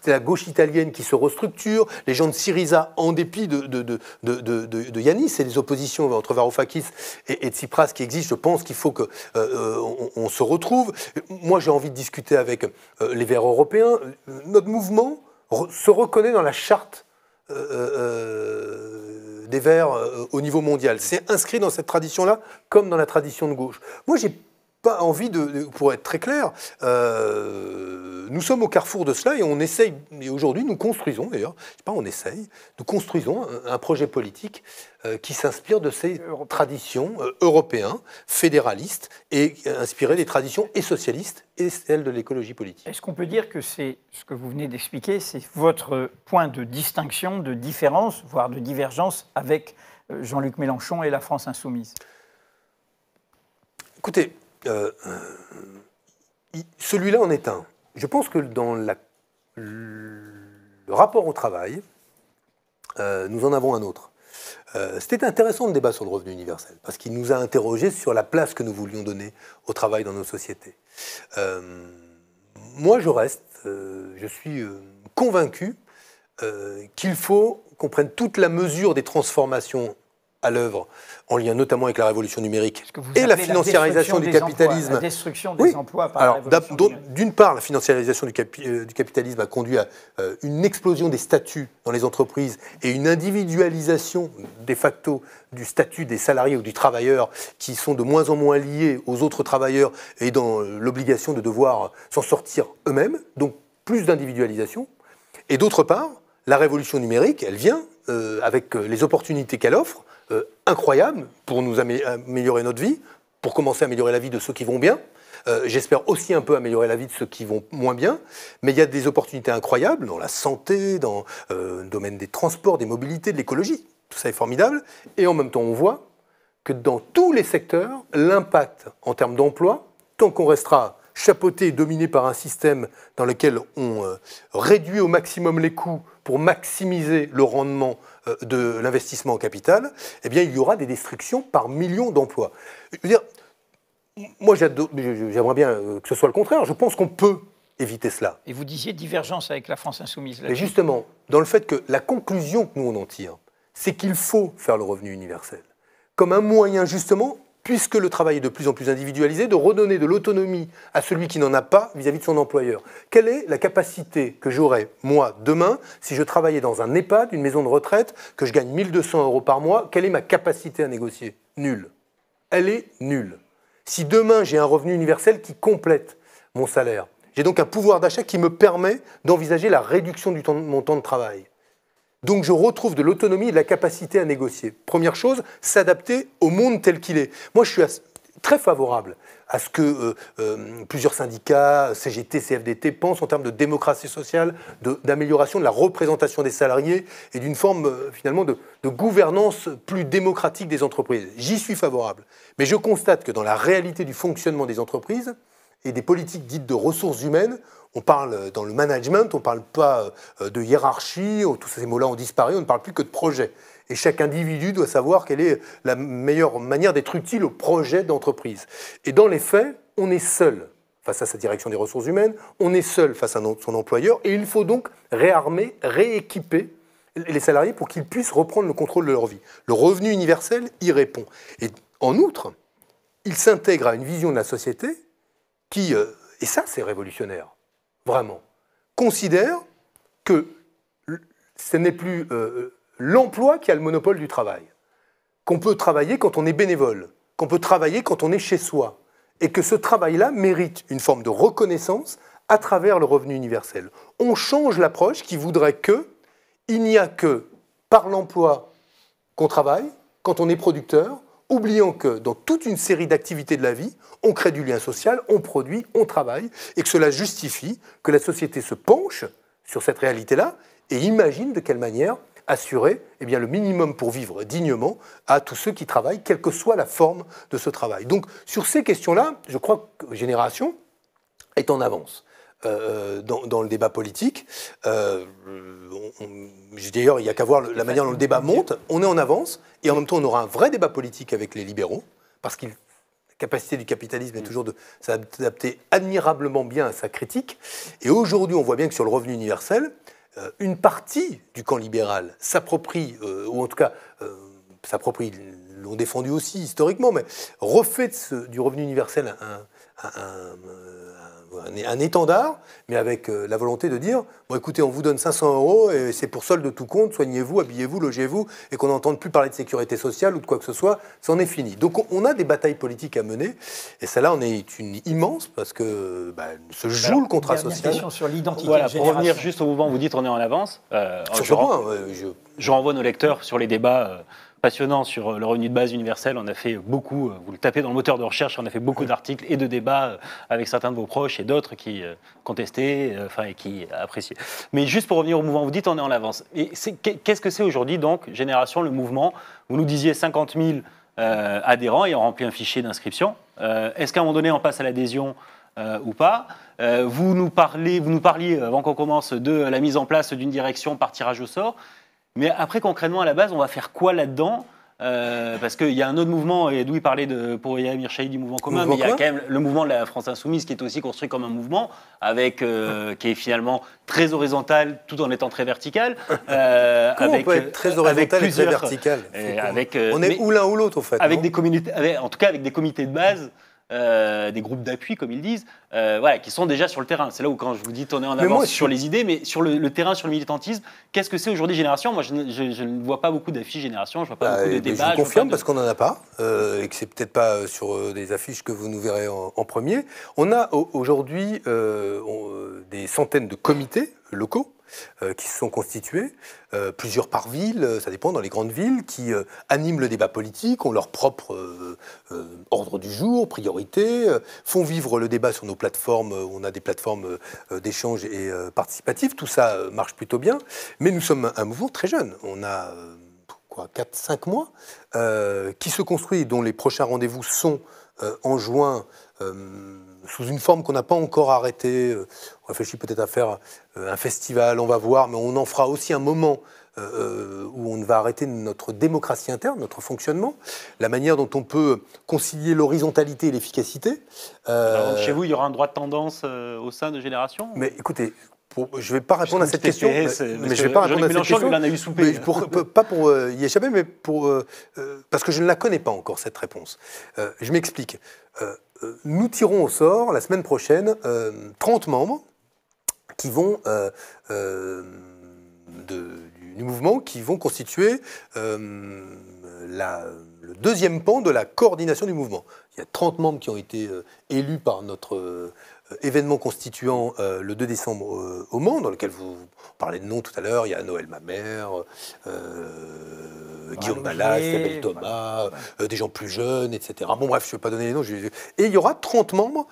la gauche italienne qui se restructure, les gens de Syriza en dépit de Yanis et les oppositions entre Varoufakis et Tsipras qui existent. Je pense qu'il faut qu'on se retrouve. Moi, j'ai envie de discuter avec les Verts européens. Notre mouvement se reconnaît dans la charte des Verts au niveau mondial. C'est inscrit dans cette tradition-là, comme dans la tradition de gauche. Moi, j'ai pas envie pour être très clair, nous sommes au carrefour de cela et on essaye, et aujourd'hui nous construisons d'ailleurs, je sais pas, nous construisons un projet politique qui s'inspire de ces traditions européennes, fédéralistes, et inspiré des traditions et socialistes et celles de l'écologie politique. Est-ce qu'on peut dire que c'est ce que vous venez d'expliquer, c'est votre point de distinction, de différence, voire de divergence avec Jean-Luc Mélenchon et la France insoumise? Écoutez, celui-là en est un. Je pense que dans le rapport au travail, nous en avons un autre. C'était intéressant le débat sur le revenu universel, parce qu'il nous a interrogés sur la place que nous voulions donner au travail dans nos sociétés. Moi, je suis convaincu qu'il faut qu'on prenne toute la mesure des transformations à l'œuvre, en lien notamment avec la révolution numérique et la financiarisation du capitalisme. La destruction des emplois par la révolution numérique. D'une part, la financiarisation du capitalisme a conduit à une explosion des statuts dans les entreprises et une individualisation de facto du statut des salariés ou du travailleur qui sont de moins en moins liés aux autres travailleurs et dans l'obligation de devoir s'en sortir eux-mêmes, donc plus d'individualisation. Et d'autre part, la révolution numérique, elle vient avec les opportunités qu'elle offre, incroyable pour nous améliorer notre vie, pour commencer à améliorer la vie de ceux qui vont bien. J'espère aussi un peu améliorer la vie de ceux qui vont moins bien. Mais il y a des opportunités incroyables dans la santé, dans le domaine des transports, des mobilités, de l'écologie. Tout ça est formidable. Et en même temps, on voit que dans tous les secteurs, l'impact en termes d'emploi, tant qu'on restera chapeauté et dominé par un système dans lequel on réduit au maximum les coûts pour maximiser le rendement de l'investissement en capital, eh bien, il y aura des destructions par millions d'emplois. Je veux dire, moi, j'aimerais bien que ce soit le contraire. Je pense qu'on peut éviter cela. Et vous disiez divergence avec la France insoumise. Mais justement, dans le fait que la conclusion que nous on en tire, c'est qu'il faut faire le revenu universel comme un moyen justement, puisque le travail est de plus en plus individualisé, de redonner de l'autonomie à celui qui n'en a pas vis-à-vis de son employeur. Quelle est la capacité que j'aurais, moi, demain, si je travaillais dans un EHPAD, une maison de retraite, que je gagne 1 200 € par mois, quelle est ma capacité à négocier? Nulle. Elle est nulle. Si demain j'ai un revenu universel qui complète mon salaire, j'ai donc un pouvoir d'achat qui me permet d'envisager la réduction de mon temps de travail. Donc je retrouve de l'autonomie et de la capacité à négocier. Première chose, s'adapter au monde tel qu'il est. Moi, je suis très favorable à ce que plusieurs syndicats, CGT, CFDT, pensent en termes de démocratie sociale, d'amélioration de la représentation des salariés et d'une forme finalement de gouvernance plus démocratique des entreprises. J'y suis favorable. Mais je constate que dans la réalité du fonctionnement des entreprises et des politiques dites de ressources humaines, on parle dans le management, on ne parle pas de hiérarchie, tous ces mots-là ont disparu, on ne parle plus que de projet. Et chaque individu doit savoir quelle est la meilleure manière d'être utile au projet d'entreprise. Et dans les faits, on est seul face à sa direction des ressources humaines, on est seul face à son employeur, et il faut donc réarmer, rééquiper les salariés pour qu'ils puissent reprendre le contrôle de leur vie. Le revenu universel y répond. Et en outre, il s'intègre à une vision de la société qui, et ça c'est révolutionnaire, vraiment, considère que ce n'est plus l'emploi qui a le monopole du travail, qu'on peut travailler quand on est bénévole, qu'on peut travailler quand on est chez soi, et que ce travail-là mérite une forme de reconnaissance à travers le revenu universel. On change l'approche qui voudrait qu'il n'y a que par l'emploi qu'on travaille, quand on est producteur, oubliant que dans toute une série d'activités de la vie, on crée du lien social, on produit, on travaille, et que cela justifie que la société se penche sur cette réalité-là et imagine de quelle manière assurer le minimum pour vivre dignement à tous ceux qui travaillent, quelle que soit la forme de ce travail. Donc, sur ces questions-là, je crois que Génération est en avance. Dans le débat politique. D'ailleurs, il n'y a qu'à voir la manière dont le débat monte. On est en avance, et en même temps, on aura un vrai débat politique avec les libéraux, parce que la capacité du capitalisme est toujours de s'adapter admirablement bien à sa critique. Et aujourd'hui, on voit bien que sur le revenu universel, une partie du camp libéral s'approprie, ou en tout cas s'approprie, l'ont défendu aussi historiquement, mais refait du revenu universel un étendard, mais avec la volonté de dire bon, écoutez, on vous donne 500 € et c'est pour solde de tout compte, soignez-vous, habillez-vous, logez-vous, et qu'on n'entende plus parler de sécurité sociale ou de quoi que ce soit, c'en est fini. Donc on a des batailles politiques à mener, et celle-là en est une immense, parce que se joue le contrat social. Sur l'identité. Voilà, pour revenir juste au mouvement, vous dites on est en avance. Sur ce point, je renvoie nos lecteurs sur les débats passionnant sur le revenu de base universel. On a fait beaucoup, vous le tapez dans le moteur de recherche, on a fait beaucoup d'articles et de débats avec certains de vos proches et d'autres qui contestaient et qui appréciaient. Mais juste pour revenir au mouvement, vous dites on est en avance. Et qu'est-ce que c'est aujourd'hui, donc, Génération, le mouvement? Vous nous disiez 50 000 adhérents et on remplit un fichier d'inscription. Est-ce qu'à un moment donné, on passe à l'adhésion ou pas? Vous nous parliez, avant qu'on commence, de la mise en place d'une direction par tirage au sort. Mais après, concrètement, à la base, on va faire quoi là-dedans? Parce qu'il y a un autre mouvement, et d'où il parlait pour Yamir Chahi du mouvement commun, mais il y a quand même le mouvement de la France Insoumise qui est aussi construit comme un mouvement, qui est finalement très horizontal tout en étant très vertical. Comment on peut être très horizontal et très vertical? On est ou l'un ou l'autre, en fait. Avec des communautés, en tout cas avec des comités de base. Des groupes d'appui, comme ils disent, qui sont déjà sur le terrain. C'est là où, quand je vous dis tourner en avance sur les idées, mais sur le terrain, sur le militantisme, qu'est-ce que c'est aujourd'hui Génération? Moi, je ne vois pas beaucoup d'affiches Génération, je ne vois pas beaucoup de débats. Je vous confirme, parce qu'on n'en a pas, et que c'est peut-être pas sur des affiches que vous nous verrez en premier. On a aujourd'hui des centaines de comités locaux qui se sont constitués, plusieurs par ville, ça dépend, dans les grandes villes, qui animent le débat politique, ont leur propre ordre du jour, priorité, font vivre le débat sur nos plateformes. On a des plateformes d'échange et participatifs, tout ça marche plutôt bien, mais nous sommes un mouvement très jeune. On a 4-5 mois, qui se construit, dont les prochains rendez-vous sont en juin, sous une forme qu'on n'a pas encore arrêtée. On réfléchit peut-être à faire un festival, on va voir, mais on en fera aussi un moment où on va arrêter notre démocratie interne, notre fonctionnement, la manière dont on peut concilier l'horizontalité et l'efficacité. Chez vous, il y aura un droit de tendance au sein de Génération? Mais écoutez, je ne vais pas répondre à cette question. mais je vais pas répondre à cette question. Lui, il en a eu soupé. Pas pour y échapper, mais parce que je ne la connais pas encore, cette réponse. Je m'explique. Nous tirons au sort, la semaine prochaine, 30 membres qui vont du mouvement, qui vont constituer le deuxième pan de la coordination du mouvement. Il y a 30 membres qui ont été élus par notre événement constituant le 2 décembre au Mans, dans lequel vous parlez de nom tout à l'heure. Il y a Noël Mamère, Guillaume Ballas, Isabelle Thomas, des gens plus jeunes, etc. Bon bref, je ne vais pas donner les noms. Et il y aura 30 membres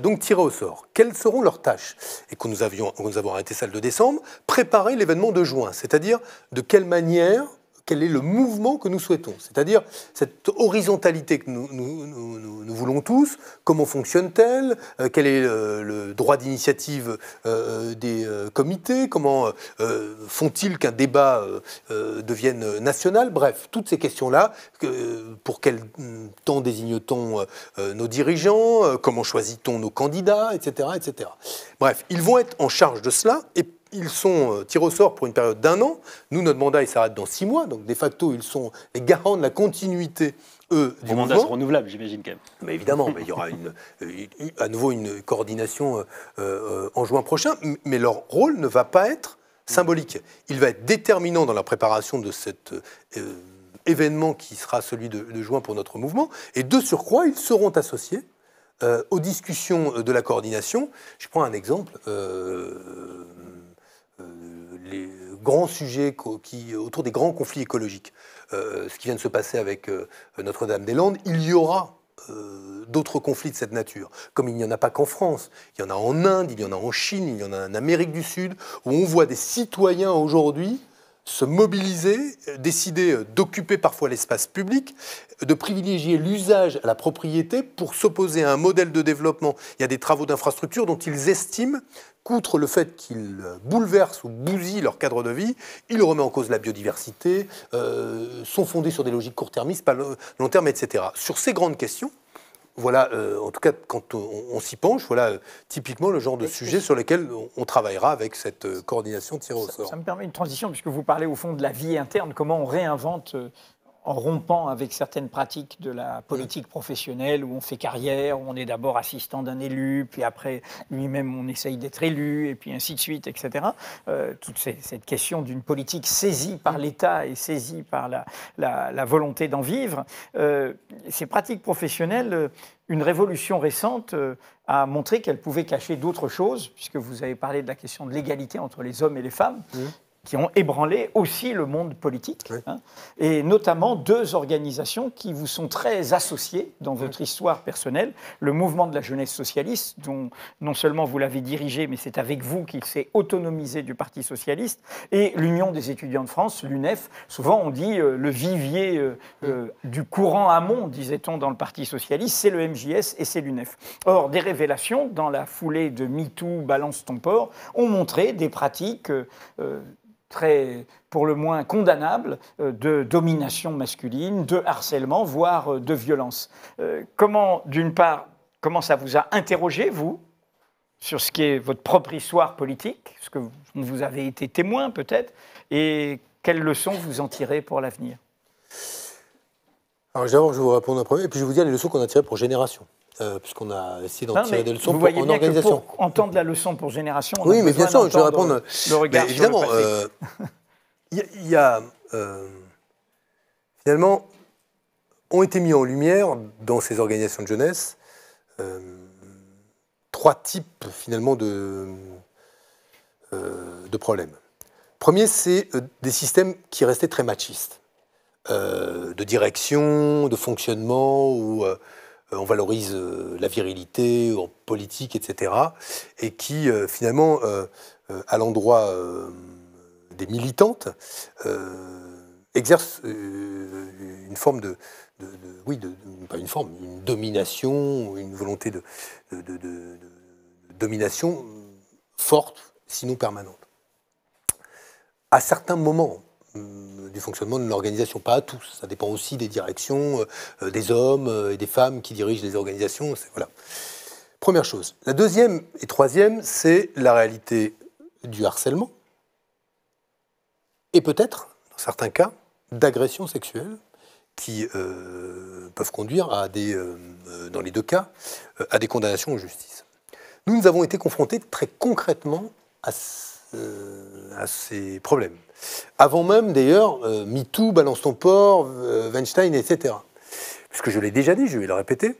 donc tirés au sort. Quelles seront leurs tâches? Et quand nous avons arrêté ça le 2 décembre, préparer l'événement de juin. C'est-à-dire de quelle manière, quel est le mouvement que nous souhaitons. C'est-à-dire cette horizontalité que nous voulons tous, comment fonctionne-t-elle, quel est le droit d'initiative des comités, comment font-ils qu'un débat devienne national, bref, toutes ces questions-là, pour quel temps désigne-t-on nos dirigeants, comment choisit-on nos candidats, etc., etc. Bref, ils vont être en charge de cela, et ils sont tirés au sort pour une période d'1 an. Nous, notre mandat, il s'arrête dans 6 mois. Donc, de facto, ils sont les garants de la continuité, du mouvement. Mandat c'est renouvelable, j'imagine, quand même. Mais évidemment, mais il y aura à nouveau une coordination en juin prochain. Mais leur rôle ne va pas être symbolique. Il va être déterminant dans la préparation de cet événement qui sera celui de juin pour notre mouvement. Et de surcroît, ils seront associés aux discussions de la coordination. Je prends un exemple. Les grands sujets autour des grands conflits écologiques, ce qui vient de se passer avec Notre-Dame-des-Landes, il y aura d'autres conflits de cette nature, comme il n'y en a pas qu'en France. Il y en a en Inde, il y en a en Chine, il y en a en Amérique du Sud, où on voit des citoyens aujourd'hui se mobiliser, décider d'occuper parfois l'espace public, de privilégier l'usage à la propriété pour s'opposer à un modèle de développement. Il y a des travaux d'infrastructure dont ils estiment qu'outre le fait qu'ils bouleversent ou bousillent leur cadre de vie, ils remettent en cause la biodiversité, sont fondés sur des logiques court-termistes, pas long terme, etc. Sur ces grandes questions, voilà, en tout cas, quand on s'y penche, voilà typiquement le genre de sujet sur lesquels on travaillera avec cette coordination tirée au sort. Ça me permet une transition, puisque vous parlez au fond de la vie interne, comment on réinvente en rompant avec certaines pratiques de la politique professionnelle, où on fait carrière, où on est d'abord assistant d'un élu, puis après, lui-même, on essaye d'être élu, et puis ainsi de suite, etc. Toute cette question d'une politique saisie par l'État et saisie par la volonté d'en vivre, ces pratiques professionnelles, une révolution récente a montré qu'elles pouvaient cacher d'autres choses, puisque vous avez parlé de la question de l'égalité entre les hommes et les femmes, qui ont ébranlé aussi le monde politique, et notamment 2 organisations qui vous sont très associées dans votre histoire personnelle. Le mouvement de la jeunesse socialiste, dont non seulement vous l'avez dirigé, mais c'est avec vous qu'il s'est autonomisé du Parti socialiste, et l'Union des étudiants de France, l'UNEF. Souvent on dit le vivier du courant amont, disait-on dans le Parti socialiste, c'est le MJS et c'est l'UNEF. Or, des révélations, dans la foulée de MeToo, Balance ton port, ont montré des pratiques très, pour le moins condamnables, de domination masculine, de harcèlement, voire de violence. D'une part, comment ça vous a interrogé, vous, sur ce qui est votre propre histoire politique, ce que vous avez été témoin peut-être, et quelles leçons vous en tirez pour l'avenir? Alors d'abord, je vais vous répondre un premier, et puis je vais vous dire les leçons qu'on a tirées pour Génération. Puisqu'on a essayé d'en tirer des leçons vous voyez en bien organisation. Que pour entendre la leçon pour Génération, on oui, a mais bien sûr, je vais répondre. Le regard évidemment, sur le passé. Il y a finalement ont été mis en lumière dans ces organisations de jeunesse 3 types finalement de problèmes. Premier, c'est des systèmes qui restaient très machistes, de direction, de fonctionnement, où on valorise la virilité en politique, etc. Et qui, finalement, à l'endroit des militantes, exercent une forme une domination, une volonté de domination forte, sinon permanente. À certains moments, du fonctionnement de l'organisation. Pas à tous, ça dépend aussi des directions, des hommes et des femmes qui dirigent les organisations. Voilà. Première chose. La deuxième et troisième, c'est la réalité du harcèlement et peut-être, dans certains cas, d'agressions sexuelles qui peuvent conduire à dans les deux cas, à des condamnations en justice. Nous avons été confrontés très concrètement à ces problèmes. Avant même, d'ailleurs, MeToo, Balance ton port, Weinstein, etc. Puisque je l'ai déjà dit, je vais le répéter,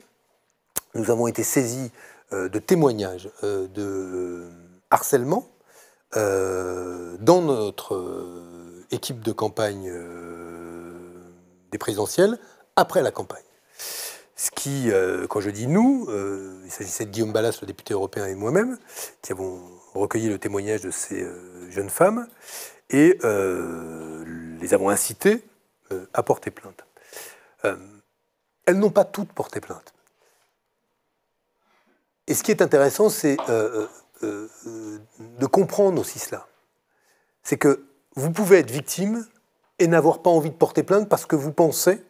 nous avons été saisis de témoignages de harcèlement dans notre équipe de campagne des présidentielles après la campagne. Ce qui, quand je dis nous, il s'agissait de Guillaume Balas, le député européen, et moi-même, qui avons recueilli le témoignage de ces jeunes femmes et les avons incitées à porter plainte. Elles n'ont pas toutes porté plainte. Et ce qui est intéressant, c'est de comprendre aussi cela. C'est que vous pouvez être victime et n'avoir pas envie de porter plainte parce que vous pensez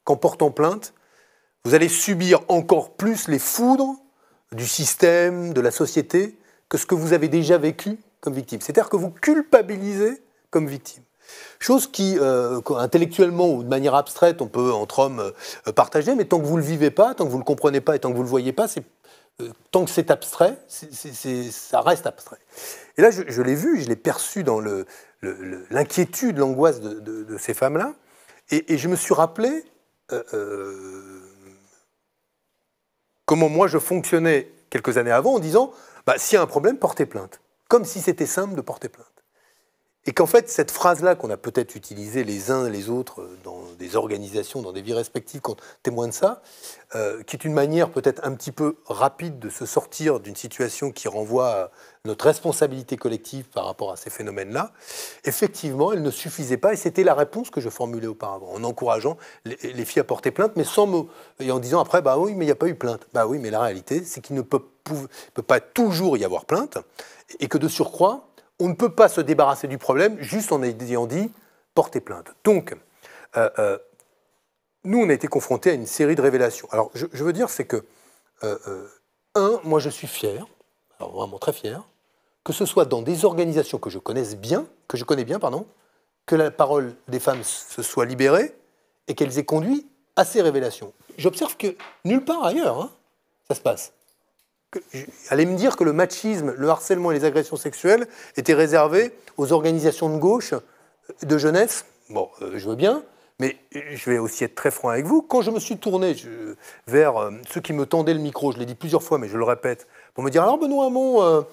qu'en portant plainte, vous allez subir encore plus les foudres du système, de la société, que ce que vous avez déjà vécu comme victime. C'est-à-dire que vous culpabilisez comme victime. Chose qui, intellectuellement ou de manière abstraite, on peut, entre hommes, partager, mais tant que vous ne le vivez pas, tant que vous ne le comprenez pas et tant que vous ne le voyez pas, tant que c'est abstrait, ça reste abstrait. Et là, je l'ai vu, je l'ai perçu dans l'inquiétude, l'angoisse de ces femmes-là, et je me suis rappelé comment moi je fonctionnais quelques années avant en disant s'il y a un problème, portez plainte. Comme si c'était simple de porter plainte. Et qu'en fait, cette phrase-là qu'on a peut-être utilisée les uns et les autres dans des organisations, dans des vies respectives, qu'on témoigne de ça, qui est une manière peut-être un petit peu rapide de se sortir d'une situation qui renvoie à notre responsabilité collective par rapport à ces phénomènes-là, effectivement, elle ne suffisait pas, et c'était la réponse que je formulais auparavant, en encourageant les filles à porter plainte, mais et en disant après, oui, mais il n'y a pas eu plainte. Oui, mais la réalité, c'est qu'il ne peut pas toujours y avoir plainte, et que de surcroît, on ne peut pas se débarrasser du problème juste en ayant dit « porter plainte ». Donc, nous, on a été confrontés à une série de révélations. Alors, je veux dire, c'est que, moi, je suis fier, alors vraiment très fier, que ce soit dans des organisations que je connais bien, que la parole des femmes se soit libérée et qu'elles aient conduit à ces révélations. J'observe que nulle part ailleurs, ça se passe. Allez me dire que le machisme, le harcèlement et les agressions sexuelles étaient réservés aux organisations de gauche, de jeunesse. Bon, je veux bien, mais je vais aussi être très franc avec vous. Quand je me suis tourné vers ceux qui me tendaient le micro, je l'ai dit plusieurs fois, mais je le répète, pour me dire « Alors Benoît Hamon,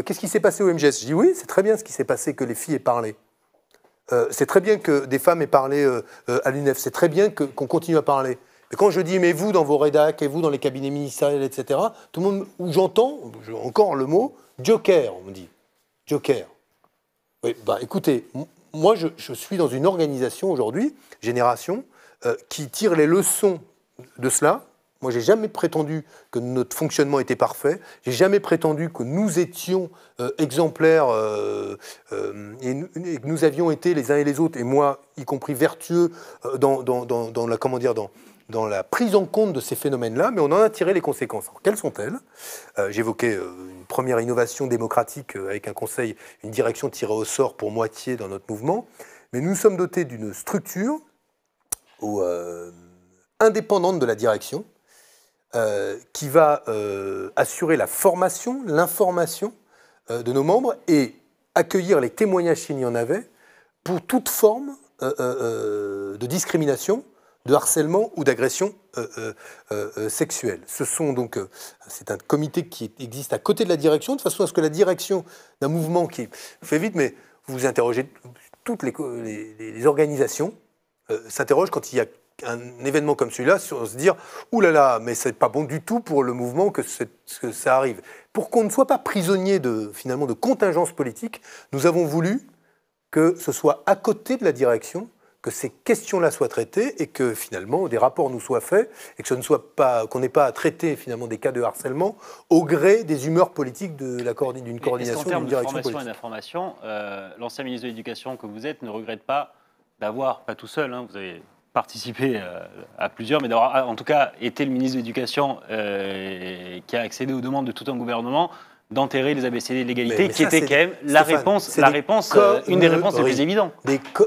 qu'est-ce qui s'est passé au MGS ?» Je dis « Oui, c'est très bien ce qui s'est passé, que les filles aient parlé. C'est très bien que des femmes aient parlé à l'UNEF. C'est très bien qu'on continue à parler. » Et quand je dis, mais vous, dans vos rédacs, et vous, dans les cabinets ministériels, etc., tout le monde, où j'entends, encore le mot, joker, on me dit. Joker. Oui, écoutez, moi, je suis dans une organisation aujourd'hui, Génération, qui tire les leçons de cela. Moi, j'ai jamais prétendu que notre fonctionnement était parfait. J'ai jamais prétendu que nous étions exemplaires et que nous avions été les uns et les autres, et moi, y compris vertueux, dans la, comment dire, dans la prise en compte de ces phénomènes-là, mais on en a tiré les conséquences. Alors, quelles sont-elles ? J'évoquais une première innovation démocratique avec un conseil, une direction tirée au sort pour moitié dans notre mouvement, mais nous sommes dotés d'une structure indépendante de la direction qui va assurer la formation, l'information de nos membres et accueillir les témoignages s'il y en avait pour toute forme de discrimination, de harcèlement ou d'agression sexuelle. C'est un comité qui existe à côté de la direction, de façon à ce que la direction d'un mouvement qui fait vite, mais vous interrogez toutes les organisations, s'interrogent quand il y a un événement comme celui-là, sur se dire « Ouh là là, mais c'est pas bon du tout pour le mouvement que ça arrive ». Pour qu'on ne soit pas prisonnier finalement de contingences politiques, nous avons voulu que ce soit à côté de la direction, que ces questions-là soient traitées et que finalement des rapports nous soient faits et que qu'on n'ait pas à traiter finalement des cas de harcèlement au gré des humeurs politiques d'une coordination, d'une direction politique. En termes de formation et d'information, l'ancien ministre de l'Éducation que vous êtes ne regrette pas d'avoir, pas tout seul, hein, vous avez participé à plusieurs, mais d'avoir en tout cas été le ministre de l'Éducation qui a accédé aux demandes de tout un gouvernement d'enterrer les ABCD de l'égalité, qui était quand même la réponse, une des réponses les plus évidentes.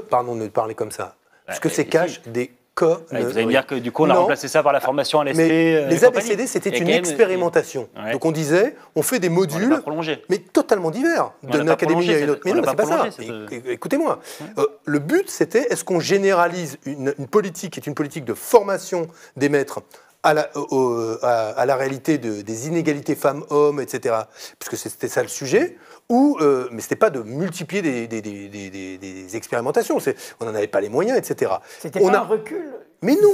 Pardon de parler comme ça. Parce que c'est cash des vous allez me dire que du coup on a remplacé ça par la formation à l'ESP. Les ABCD, c'était une expérimentation. Ouais. Donc on disait, on fait des modules, mais totalement divers, d'une académie à une autre. Mais non, c'est pas ça. Écoutez-moi. Le but, c'était, est-ce qu'on généralise une politique qui est une politique de formation des maîtres à la réalité des inégalités femmes-hommes, etc. Puisque c'était ça le sujet. Mais ce n'était pas de multiplier des expérimentations. On n'en avait pas les moyens, etc. C'était pas un recul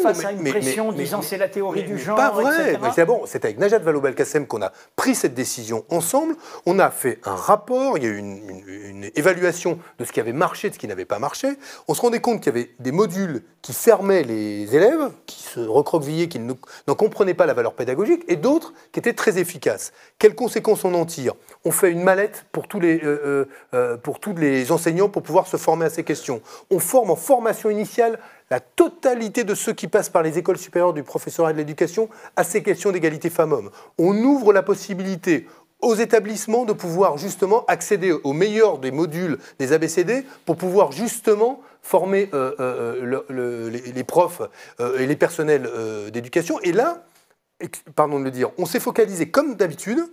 face à une pression disant c'est la théorie du genre, pas vrai. etc. C'est bon, c'est avec Najat Vallaud-Belkacem qu'on a pris cette décision ensemble. On a fait un rapport, il y a eu une évaluation de ce qui avait marché, de ce qui n'avait pas marché. On se rendait compte qu'il y avait des modules qui fermaient les élèves, qui se recroquevillaient, qui n'en comprenaient pas la valeur pédagogique, et d'autres qui étaient très efficaces. Quelles conséquences on en tire? On fait une mallette pour tous les enseignants pour pouvoir se former à ces questions. On forme en formation initiale la totalité de ceux qui passent par les écoles supérieures du professorat et de l'éducation à ces questions d'égalité femmes-hommes. On ouvre la possibilité aux établissements de pouvoir justement accéder au meilleur des modules des ABCD pour pouvoir justement former les profs et les personnels d'éducation. Et là, pardon de le dire, on s'est focalisé comme d'habitude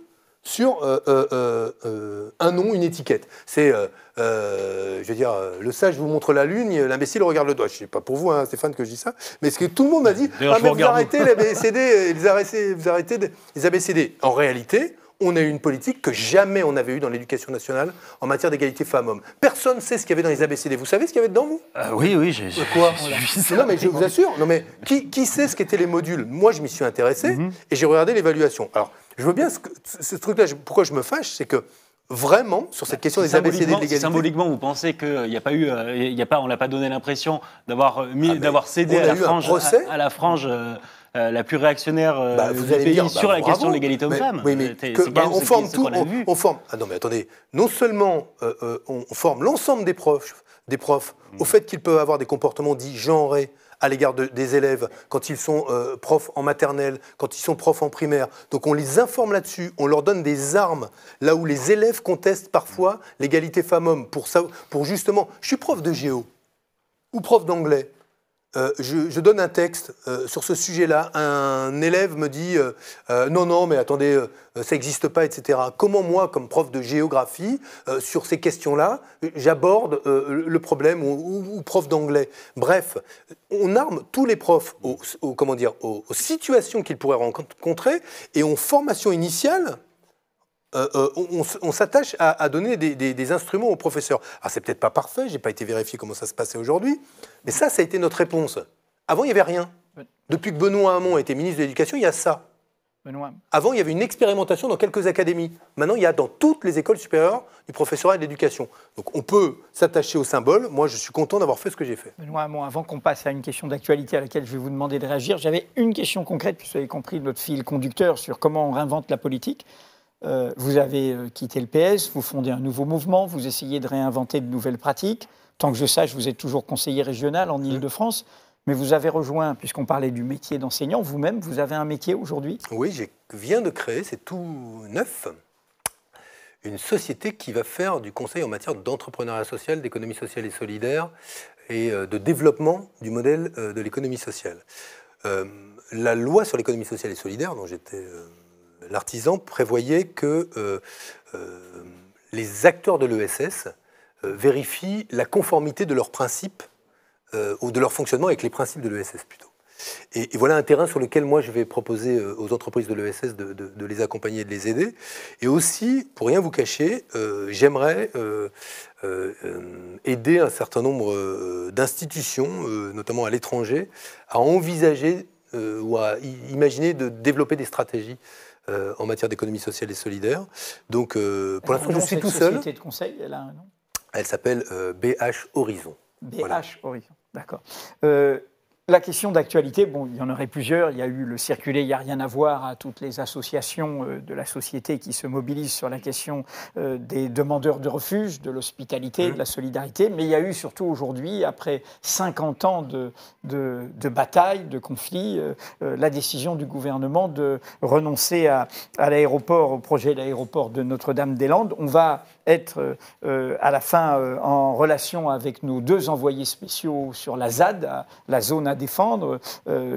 sur un nom, une étiquette. C'est, je veux dire, le sage vous montre la lune, l'imbécile regarde le doigt. Je ne sais pas pour vous, hein, Stéphane, que je dis ça, mais ce que tout le monde m'a dit, mais vous arrêtez les ABCD, vous arrêtez les ABCD. En réalité, on a eu une politique que jamais on avait eue dans l'éducation nationale en matière d'égalité femmes-hommes. Personne ne sait ce qu'il y avait dans les ABCD. Vous savez ce qu'il y avait dedans, vous? Oui, j'ai quoi? Non, mais je vous assure. Non, mais qui sait ce qu'étaient les modules? Moi, je m'y suis intéressé et j'ai regardé l'évaluation. Alors, je veux bien ce truc-là. Pourquoi je me fâche, c'est que vraiment, sur cette question des ABCD de l'égalité... Symboliquement, vous pensez qu'il n'y a pas eu... on n'a pas donné l'impression d'avoir cédé à la frange la plus réactionnaire du pays sur la question de l'égalité homme-femme. Oui, mais on forme tout. On forme... Ah non, mais attendez. Non seulement on forme l'ensemble des profs au fait qu'ils peuvent avoir des comportements dits genrés à l'égard des élèves, quand ils sont profs en maternelle, quand ils sont profs en primaire. Donc on les informe là-dessus, on leur donne des armes, là où les élèves contestent parfois l'égalité femmes-hommes. Pour justement, je suis prof de géo ou prof d'anglais. Je donne un texte sur ce sujet-là. Un élève me dit non, mais attendez, ça n'existe pas, etc. Comment moi, comme prof de géographie, sur ces questions-là, j'aborde le problème ou prof d'anglais? Bref, on arme tous les profs aux situations qu'ils pourraient rencontrer et en formation initiale. On s'attache à donner des instruments aux professeurs. Alors, c'est peut-être pas parfait, j'ai pas été vérifié comment ça se passait aujourd'hui, mais ça a été notre réponse. Avant, il n'y avait rien. Depuis que Benoît Hamon a été ministre de l'Éducation, il y a ça. Avant, il y avait une expérimentation dans quelques académies. Maintenant, il y a dans toutes les écoles supérieures du professorat et de l'éducation. Donc, on peut s'attacher au symbole. Moi, je suis content d'avoir fait ce que j'ai fait. Benoît Hamon, avant qu'on passe à une question d'actualité à laquelle je vais vous demander de réagir, j'avais une question concrète, puisque vous avez compris notre fil conducteur sur comment on réinvente la politique. Vous avez quitté le PS, vous fondez un nouveau mouvement, vous essayez de réinventer de nouvelles pratiques. Tant que je sache, vous êtes toujours conseiller régional en Île-de-France, mais vous avez rejoint, puisqu'on parlait du métier d'enseignant, vous-même, vous avez un métier aujourd'hui? Oui, je viens de créer, c'est tout neuf, une société qui va faire du conseil en matière d'entrepreneuriat social, d'économie sociale et solidaire et de développement du modèle de l'économie sociale. La loi sur l'économie sociale et solidaire, dont j'étais... l'artisan prévoyait que les acteurs de l'ESS vérifient la conformité de leurs principes ou de leur fonctionnement avec les principes de l'ESS plutôt. Et voilà un terrain sur lequel moi je vais proposer aux entreprises de l'ESS de les accompagner et de les aider. Et aussi, pour rien vous cacher, j'aimerais aider un certain nombre d'institutions, notamment à l'étranger, à envisager ou à imaginer de développer des stratégies en matière d'économie sociale et solidaire. Donc, pour l'instant, je suis tout seul. Société de conseil, elle a un nom? Elle s'appelle BH Horizon. BH voilà. Horizon, d'accord. La question d'actualité, bon, il y en aurait plusieurs. Il y a eu le circulé, il n'y a rien à voir à toutes les associations de la société qui se mobilisent sur la question des demandeurs de refuge, de l'hospitalité, de la solidarité. Mais il y a eu surtout aujourd'hui, après 50 ans de bataille, de conflit, la décision du gouvernement de renoncer à l'aéroport, au projet d'aéroport de Notre-Dame-des-Landes. On va être à la fin en relation avec nos 2 envoyés spéciaux sur la ZAD, la zone à défendre,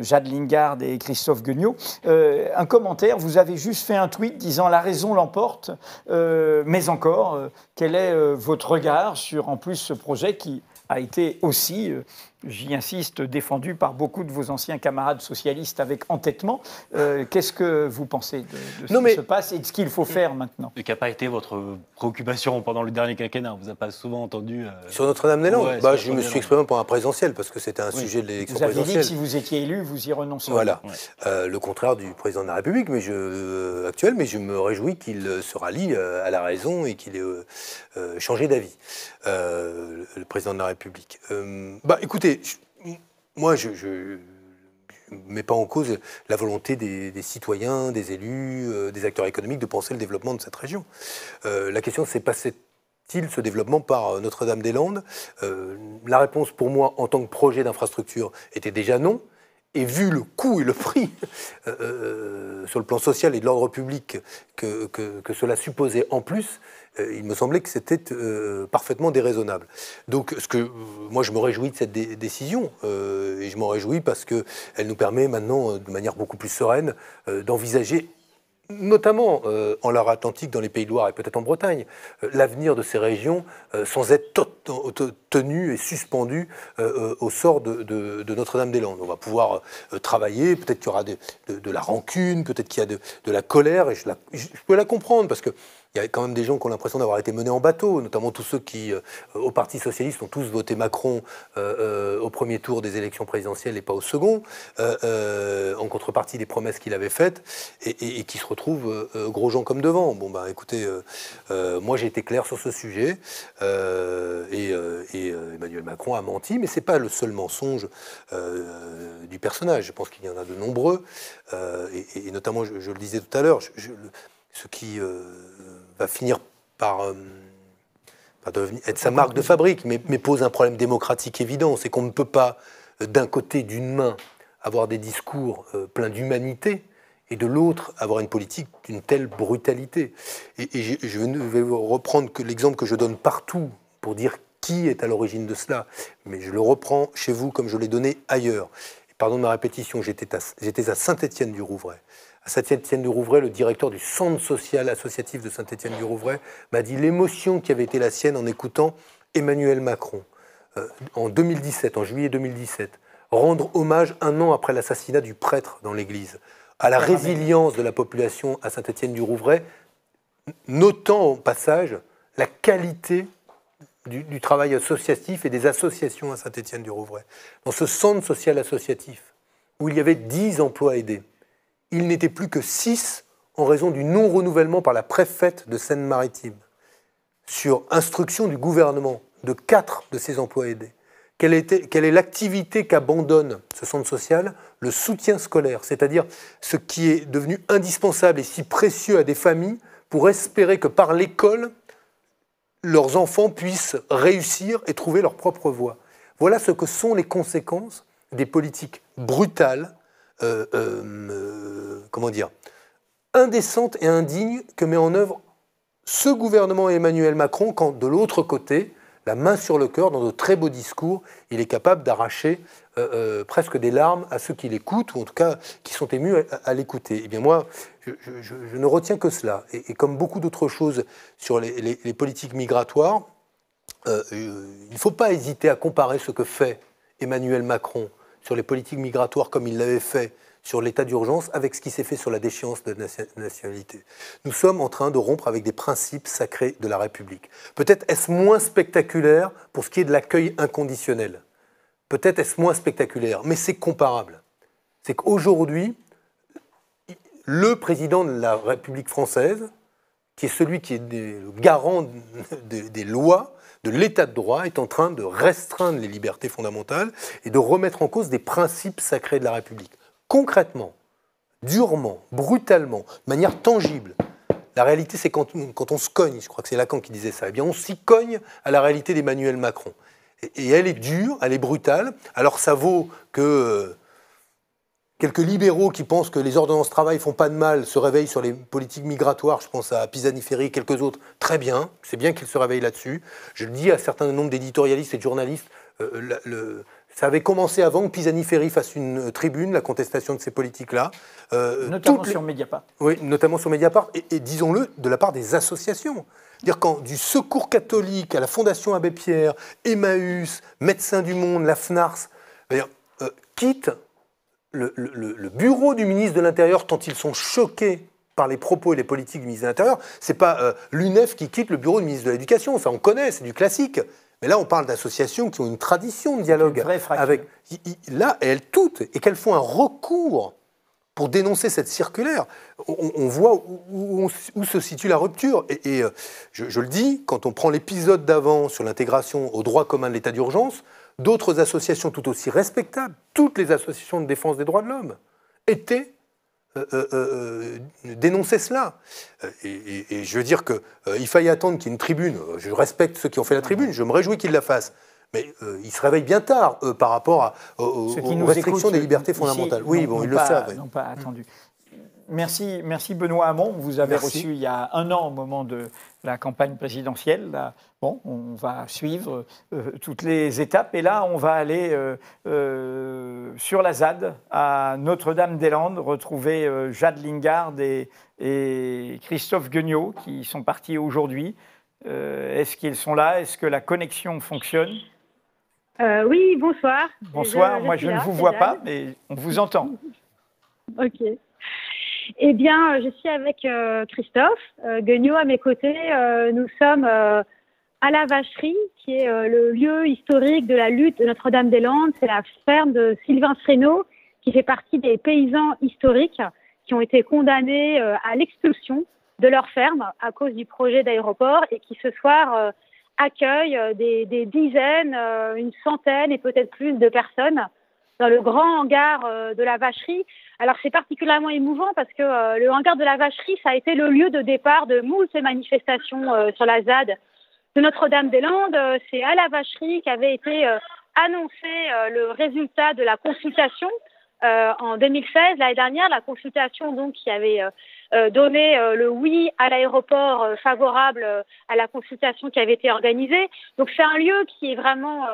Jade Lingard et Christophe Gueugnot. Un commentaire, vous avez juste fait un tweet disant « La raison l'emporte », mais encore, quel est votre regard sur en plus ce projet qui a été aussi, j'y insiste, défendu par beaucoup de vos anciens camarades socialistes avec entêtement. Qu'est-ce que vous pensez de ce qui se passe et de ce qu'il faut faire maintenant? Et qui n'a pas été votre préoccupation pendant le dernier quinquennat. On vous a pas souvent entendu... Sur Notre-Dame-des-Landes, ouais, je me suis exprimé pendant la présidentielle parce que c'était un sujet de l'élection présidentielle. Vous avez dit que si vous étiez élu, vous y renonceriez. Voilà, le contraire du président de la République actuel, mais je me réjouis qu'il se rallie à la raison et qu'il ait changé d'avis, le président de la République. Écoutez, moi je ne mets pas en cause la volonté des citoyens, des élus, des acteurs économiques de penser le développement de cette région. La question, c'est passait-il ce développement par Notre-Dame-des-Landes? La réponse pour moi, en tant que projet d'infrastructure, était déjà non. Et vu le coût et le prix sur le plan social et de l'ordre public que cela supposait en plus, il me semblait que c'était parfaitement déraisonnable. Donc, moi, je me réjouis de cette décision, et je m'en réjouis parce qu'elle nous permet maintenant, de manière beaucoup plus sereine, d'envisager, notamment en Loire-Atlantique, dans les Pays de Loire et peut-être en Bretagne, l'avenir de ces régions sans être tenu et suspendu au sort de Notre-Dame-des-Landes. On va pouvoir travailler, peut-être qu'il y aura de la rancune, peut-être qu'il y a de la colère, et je peux la comprendre, parce que il y a quand même des gens qui ont l'impression d'avoir été menés en bateau, notamment tous ceux qui, au Parti socialiste, ont tous voté Macron au premier tour des élections présidentielles et pas au second, en contrepartie des promesses qu'il avait faites, et qui se retrouvent gros gens comme devant. Bon, écoutez, moi j'ai été clair sur ce sujet, et Emmanuel Macron a menti, mais ce n'est pas le seul mensonge du personnage. Je pense qu'il y en a de nombreux, et notamment, je le disais tout à l'heure, ce qui va finir par être sa marque de fabrique, mais pose un problème démocratique évident. C'est qu'on ne peut pas, d'un côté, d'une main, avoir des discours pleins d'humanité, et de l'autre, avoir une politique d'une telle brutalité. Et je vais reprendre l'exemple que je donne partout pour dire qui est à l'origine de cela, mais je le reprends chez vous comme je l'ai donné ailleurs. Et pardon de ma répétition, j'étais à Saint-Étienne-du-Rouvray. À Saint-Étienne-du-Rouvray, le directeur du centre social associatif de Saint-Étienne-du-Rouvray m'a dit l'émotion qui avait été la sienne en écoutant Emmanuel Macron en 2017, en juillet 2017, rendre hommage un an après l'assassinat du prêtre dans l'église, à la résilience de la population à Saint-Étienne-du-Rouvray, notant au passage la qualité du travail associatif et des associations à Saint-Étienne-du-Rouvray. Dans ce centre social associatif, où il y avait 10 emplois aidés, il n'était plus que 6 en raison du non-renouvellement par la préfète de Seine-Maritime, sur instruction du gouvernement, de 4 de ces emplois aidés. Quelle est l'activité qu'abandonne ce centre social? Le soutien scolaire, c'est-à-dire ce qui est devenu indispensable et si précieux à des familles pour espérer que par l'école, leurs enfants puissent réussir et trouver leur propre voie. Voilà ce que sont les conséquences des politiques brutales, indécentes et indignes que met en œuvre ce gouvernement et Emmanuel Macron quand, de l'autre côté, la main sur le cœur, dans de très beaux discours, il est capable d'arracher presque des larmes à ceux qui l'écoutent, ou en tout cas qui sont émus à l'écouter. Eh bien moi, je ne retiens que cela. Et comme beaucoup d'autres choses sur les politiques migratoires, il ne faut pas hésiter à comparer ce que fait Emmanuel Macron sur les politiques migratoires comme il l'avait fait sur l'état d'urgence avec ce qui s'est fait sur la déchéance de nationalité. Nous sommes en train de rompre avec des principes sacrés de la République. Peut-être est-ce moins spectaculaire pour ce qui est de l'accueil inconditionnel. Peut-être est-ce moins spectaculaire, mais c'est comparable. C'est qu'aujourd'hui, le président de la République française, qui est celui qui est le garant des lois, de l'état de droit, est en train de restreindre les libertés fondamentales et de remettre en cause des principes sacrés de la République. Concrètement, durement, brutalement, de manière tangible. La réalité, c'est quand on se cogne, je crois que c'est Lacan qui disait ça, eh bien on s'y cogne à la réalité d'Emmanuel Macron. Et elle est dure, elle est brutale. Alors ça vaut que quelques libéraux qui pensent que les ordonnances travail font pas de mal se réveillent sur les politiques migratoires, je pense à Pisani-Ferry et quelques autres, très bien, c'est bien qu'ils se réveillent là-dessus. Je le dis à un certain nombre d'éditorialistes et de journalistes, ça avait commencé avant que Pisani-Ferry fasse une tribune, la contestation de ces politiques-là. Notamment sur Mediapart. Oui, notamment sur Mediapart, et disons-le, de la part des associations. C'est-à-dire quand du Secours catholique à la Fondation Abbé Pierre, Emmaüs, Médecins du Monde, la FNARS, quittent le bureau du ministre de l'Intérieur tant ils sont choqués par les propos et les politiques du ministre de l'Intérieur. Ce n'est pas l'UNEF qui quitte le bureau du ministre de l'Éducation, ça on connaît, c'est du classique. Mais là, on parle d'associations qui ont une tradition de dialogue avec. Là, elles toutes, et qu'elles font un recours pour dénoncer cette circulaire. On voit où se situe la rupture. Et je le dis, quand on prend l'épisode d'avant sur l'intégration au droit commun de l'état d'urgence, d'autres associations tout aussi respectables, toutes les associations de défense des droits de l'homme, dénonçaient cela. Et je veux dire qu'il faille attendre qu'il y ait une tribune. Je respecte ceux qui ont fait la tribune, je me réjouis qu'ils la fassent. Mais ils se réveillent bien tard par rapport aux restrictions des libertés fondamentales. Ici, oui, bon, ils le savent. Ils n'ont pas attendu. Merci Benoît Hamon. Vous avez reçu il y a un an au moment de la campagne présidentielle. Là, bon, on va suivre toutes les étapes. Et là, on va aller sur la ZAD, à Notre-Dame-des-Landes, retrouver Jade Lingard et Christophe Gueugnot, qui sont partis aujourd'hui. Est-ce qu'ils sont là? Est-ce que la connexion fonctionne? Oui, bonsoir. Bonsoir, moi je ne vous vois pas, mais on vous entend. Ok. Eh bien, je suis avec Christophe Gueugnot à mes côtés. Nous sommes à la Vacherie, qui est le lieu historique de la lutte de Notre-Dame-des-Landes. C'est la ferme de Sylvain Fresneau, qui fait partie des paysans historiques qui ont été condamnés à l'expulsion de leur ferme à cause du projet d'aéroport et qui ce soir accueille des dizaines, une centaine et peut-être plus de personnes dans le grand hangar de la Vacherie. Alors c'est particulièrement émouvant parce que le hangar de la Vacherie, ça a été le lieu de départ de moult manifestations sur la ZAD de Notre-Dame-des-Landes. C'est à la Vacherie qu'avait été annoncé le résultat de la consultation en 2016, l'année dernière, la consultation donc qui avait donné le oui à l'aéroport favorable à la consultation qui avait été organisée. Donc c'est un lieu qui est vraiment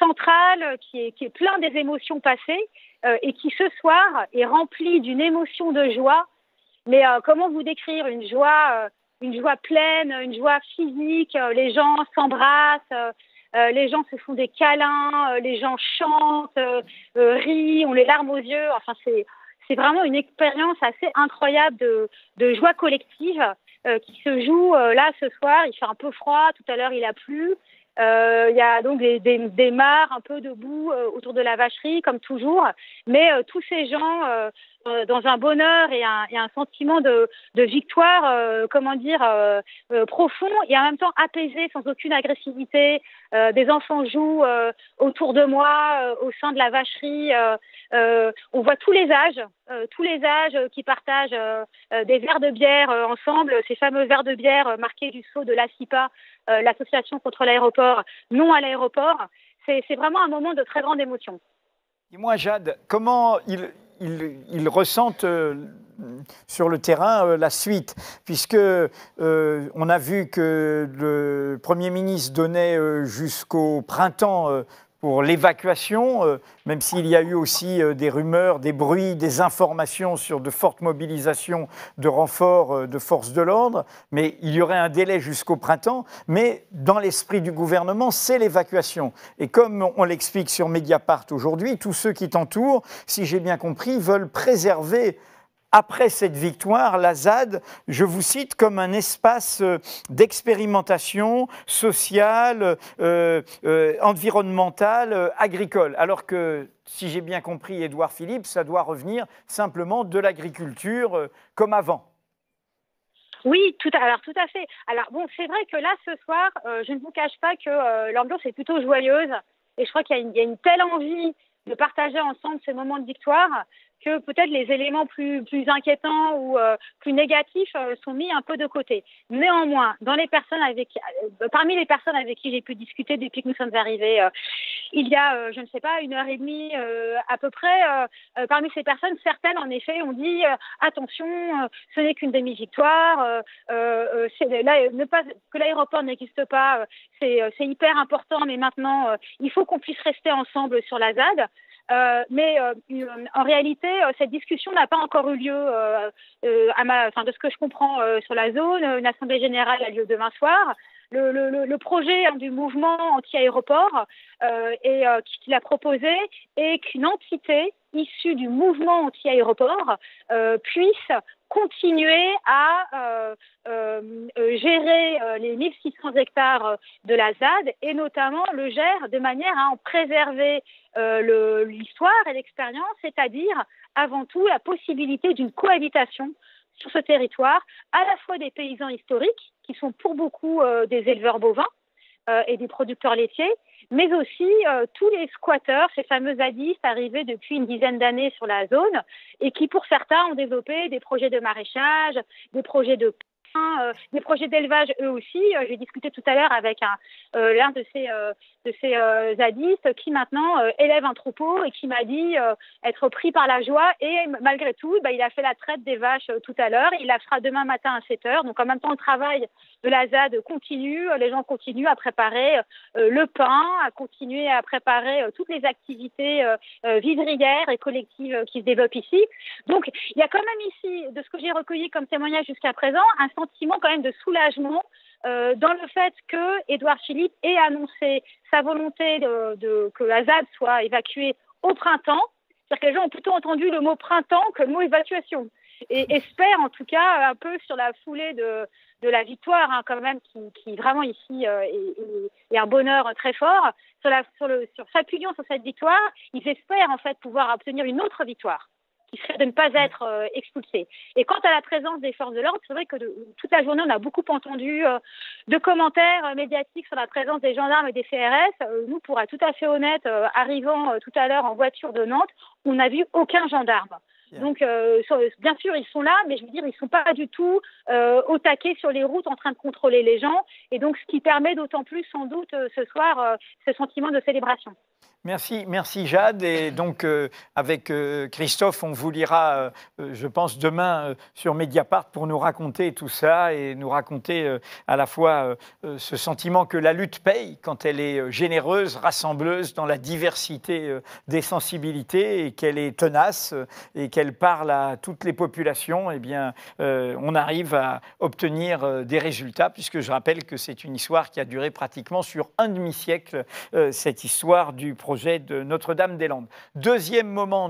central, qui est plein des émotions passées et qui ce soir est rempli d'une émotion de joie. Mais comment vous décrire une joie pleine, une joie physique, les gens s'embrassent. Les gens se font des câlins, les gens chantent, rient, ont les larmes aux yeux. Enfin, c'est vraiment une expérience assez incroyable de joie collective qui se joue là ce soir. Il fait un peu froid, tout à l'heure il a plu. Il y a donc des mares, un peu de boue autour de la Vacherie, comme toujours. Mais tous ces gens, dans un bonheur et un sentiment de victoire, profond et en même temps apaisé, sans aucune agressivité. Des enfants jouent autour de moi, au sein de la Vacherie. On voit tous les âges qui partagent des verres de bière ensemble, ces fameux verres de bière marqués du sceau de l'ACIPA, l'association contre l'aéroport, non à l'aéroport. C'est vraiment un moment de très grande émotion. Dis-moi, Jade, comment ils ressentent sur le terrain la suite, puisque on a vu que le Premier ministre donnait jusqu'au printemps pour l'évacuation, même s'il y a eu aussi des rumeurs, des bruits, des informations sur de fortes mobilisations de renforts de forces de l'ordre, mais il y aurait un délai jusqu'au printemps, mais dans l'esprit du gouvernement, c'est l'évacuation. Et comme on l'explique sur Mediapart aujourd'hui, tous ceux qui t'entourent, si j'ai bien compris, veulent préserver après cette victoire, la ZAD, je vous cite, comme un espace d'expérimentation sociale, environnementale, agricole. Alors que, si j'ai bien compris, Édouard Philippe, ça doit revenir simplement de l'agriculture comme avant. Oui, alors tout à fait. Alors bon, c'est vrai que là, ce soir, je ne vous cache pas que l'ambiance est plutôt joyeuse. Et je crois qu'il y a une telle envie de partager ensemble ces moments de victoire que peut-être les éléments plus inquiétants ou plus négatifs sont mis un peu de côté. Néanmoins, parmi les personnes avec qui j'ai pu discuter depuis que nous sommes arrivés, il y a, je ne sais pas, 1 heure et demie à peu près, parmi ces personnes, certaines en effet ont dit attention, ce n'est qu'une demi-victoire, que l'aéroport n'existe pas, c'est hyper important, mais maintenant il faut qu'on puisse rester ensemble sur la ZAD. En réalité, cette discussion n'a pas encore eu lieu, de ce que je comprends sur la zone. Une assemblée générale a lieu demain soir. Le projet du mouvement anti-aéroport qu'il a proposé est qu'une entité issue du mouvement anti-aéroport puisse continuer à gérer les 1600 hectares de la ZAD et notamment le gère de manière à en préserver l'histoire et l'expérience, c'est-à-dire avant tout la possibilité d'une cohabitation sur ce territoire, à la fois des paysans historiques, qui sont pour beaucoup des éleveurs bovins et des producteurs laitiers, mais aussi tous les squatteurs, ces fameux zadistes arrivés depuis une dizaine d'années sur la zone et qui, pour certains, ont développé des projets de maraîchage, des projets de des projets d'élevage eux aussi. J'ai discuté tout à l'heure avec l'un de ces zadistes qui maintenant élève un troupeau et qui m'a dit être pris par la joie et malgré tout, il a fait la traite des vaches tout à l'heure. Il la fera demain matin à 7 heures. Donc en même temps, le travail de la ZAD continue. Les gens continuent à préparer le pain, à continuer à préparer toutes les activités vivrières et collectives qui se développent ici. Donc il y a quand même ici, de ce que j'ai recueilli comme témoignage jusqu'à présent, un sentiment quand même de soulagement dans le fait que Édouard Philippe ait annoncé sa volonté que la ZAD soit évacuée au printemps. C'est-à-dire que les gens ont plutôt entendu le mot printemps que le mot évacuation. Et espèrent en tout cas un peu sur la foulée de la victoire quand même qui vraiment ici est un bonheur très fort. S'appuyant sur cette victoire, ils espèrent en fait pouvoir obtenir une autre victoire, qui serait de ne pas être expulsés. Et quant à la présence des forces de l'ordre, c'est vrai que toute la journée, on a beaucoup entendu de commentaires médiatiques sur la présence des gendarmes et des CRS. Nous, pour être tout à fait honnête, arrivant tout à l'heure en voiture de Nantes, on n'a vu aucun gendarme. Donc, bien sûr, ils sont là, mais je veux dire, ils ne sont pas du tout au taquet sur les routes en train de contrôler les gens. Et donc, ce qui permet d'autant plus, sans doute, ce soir, ce sentiment de célébration. Merci Jade. Et donc, avec Christophe, on vous lira, je pense, demain sur Mediapart pour nous raconter tout ça et nous raconter à la fois ce sentiment que la lutte paye quand elle est généreuse, rassembleuse dans la diversité des sensibilités et qu'elle est tenace et qu'elle parle à toutes les populations. Eh bien, on arrive à obtenir des résultats, puisque je rappelle que c'est une histoire qui a duré pratiquement sur un demi-siècle, cette histoire du projet de Notre-Dame-des-Landes. Deuxième moment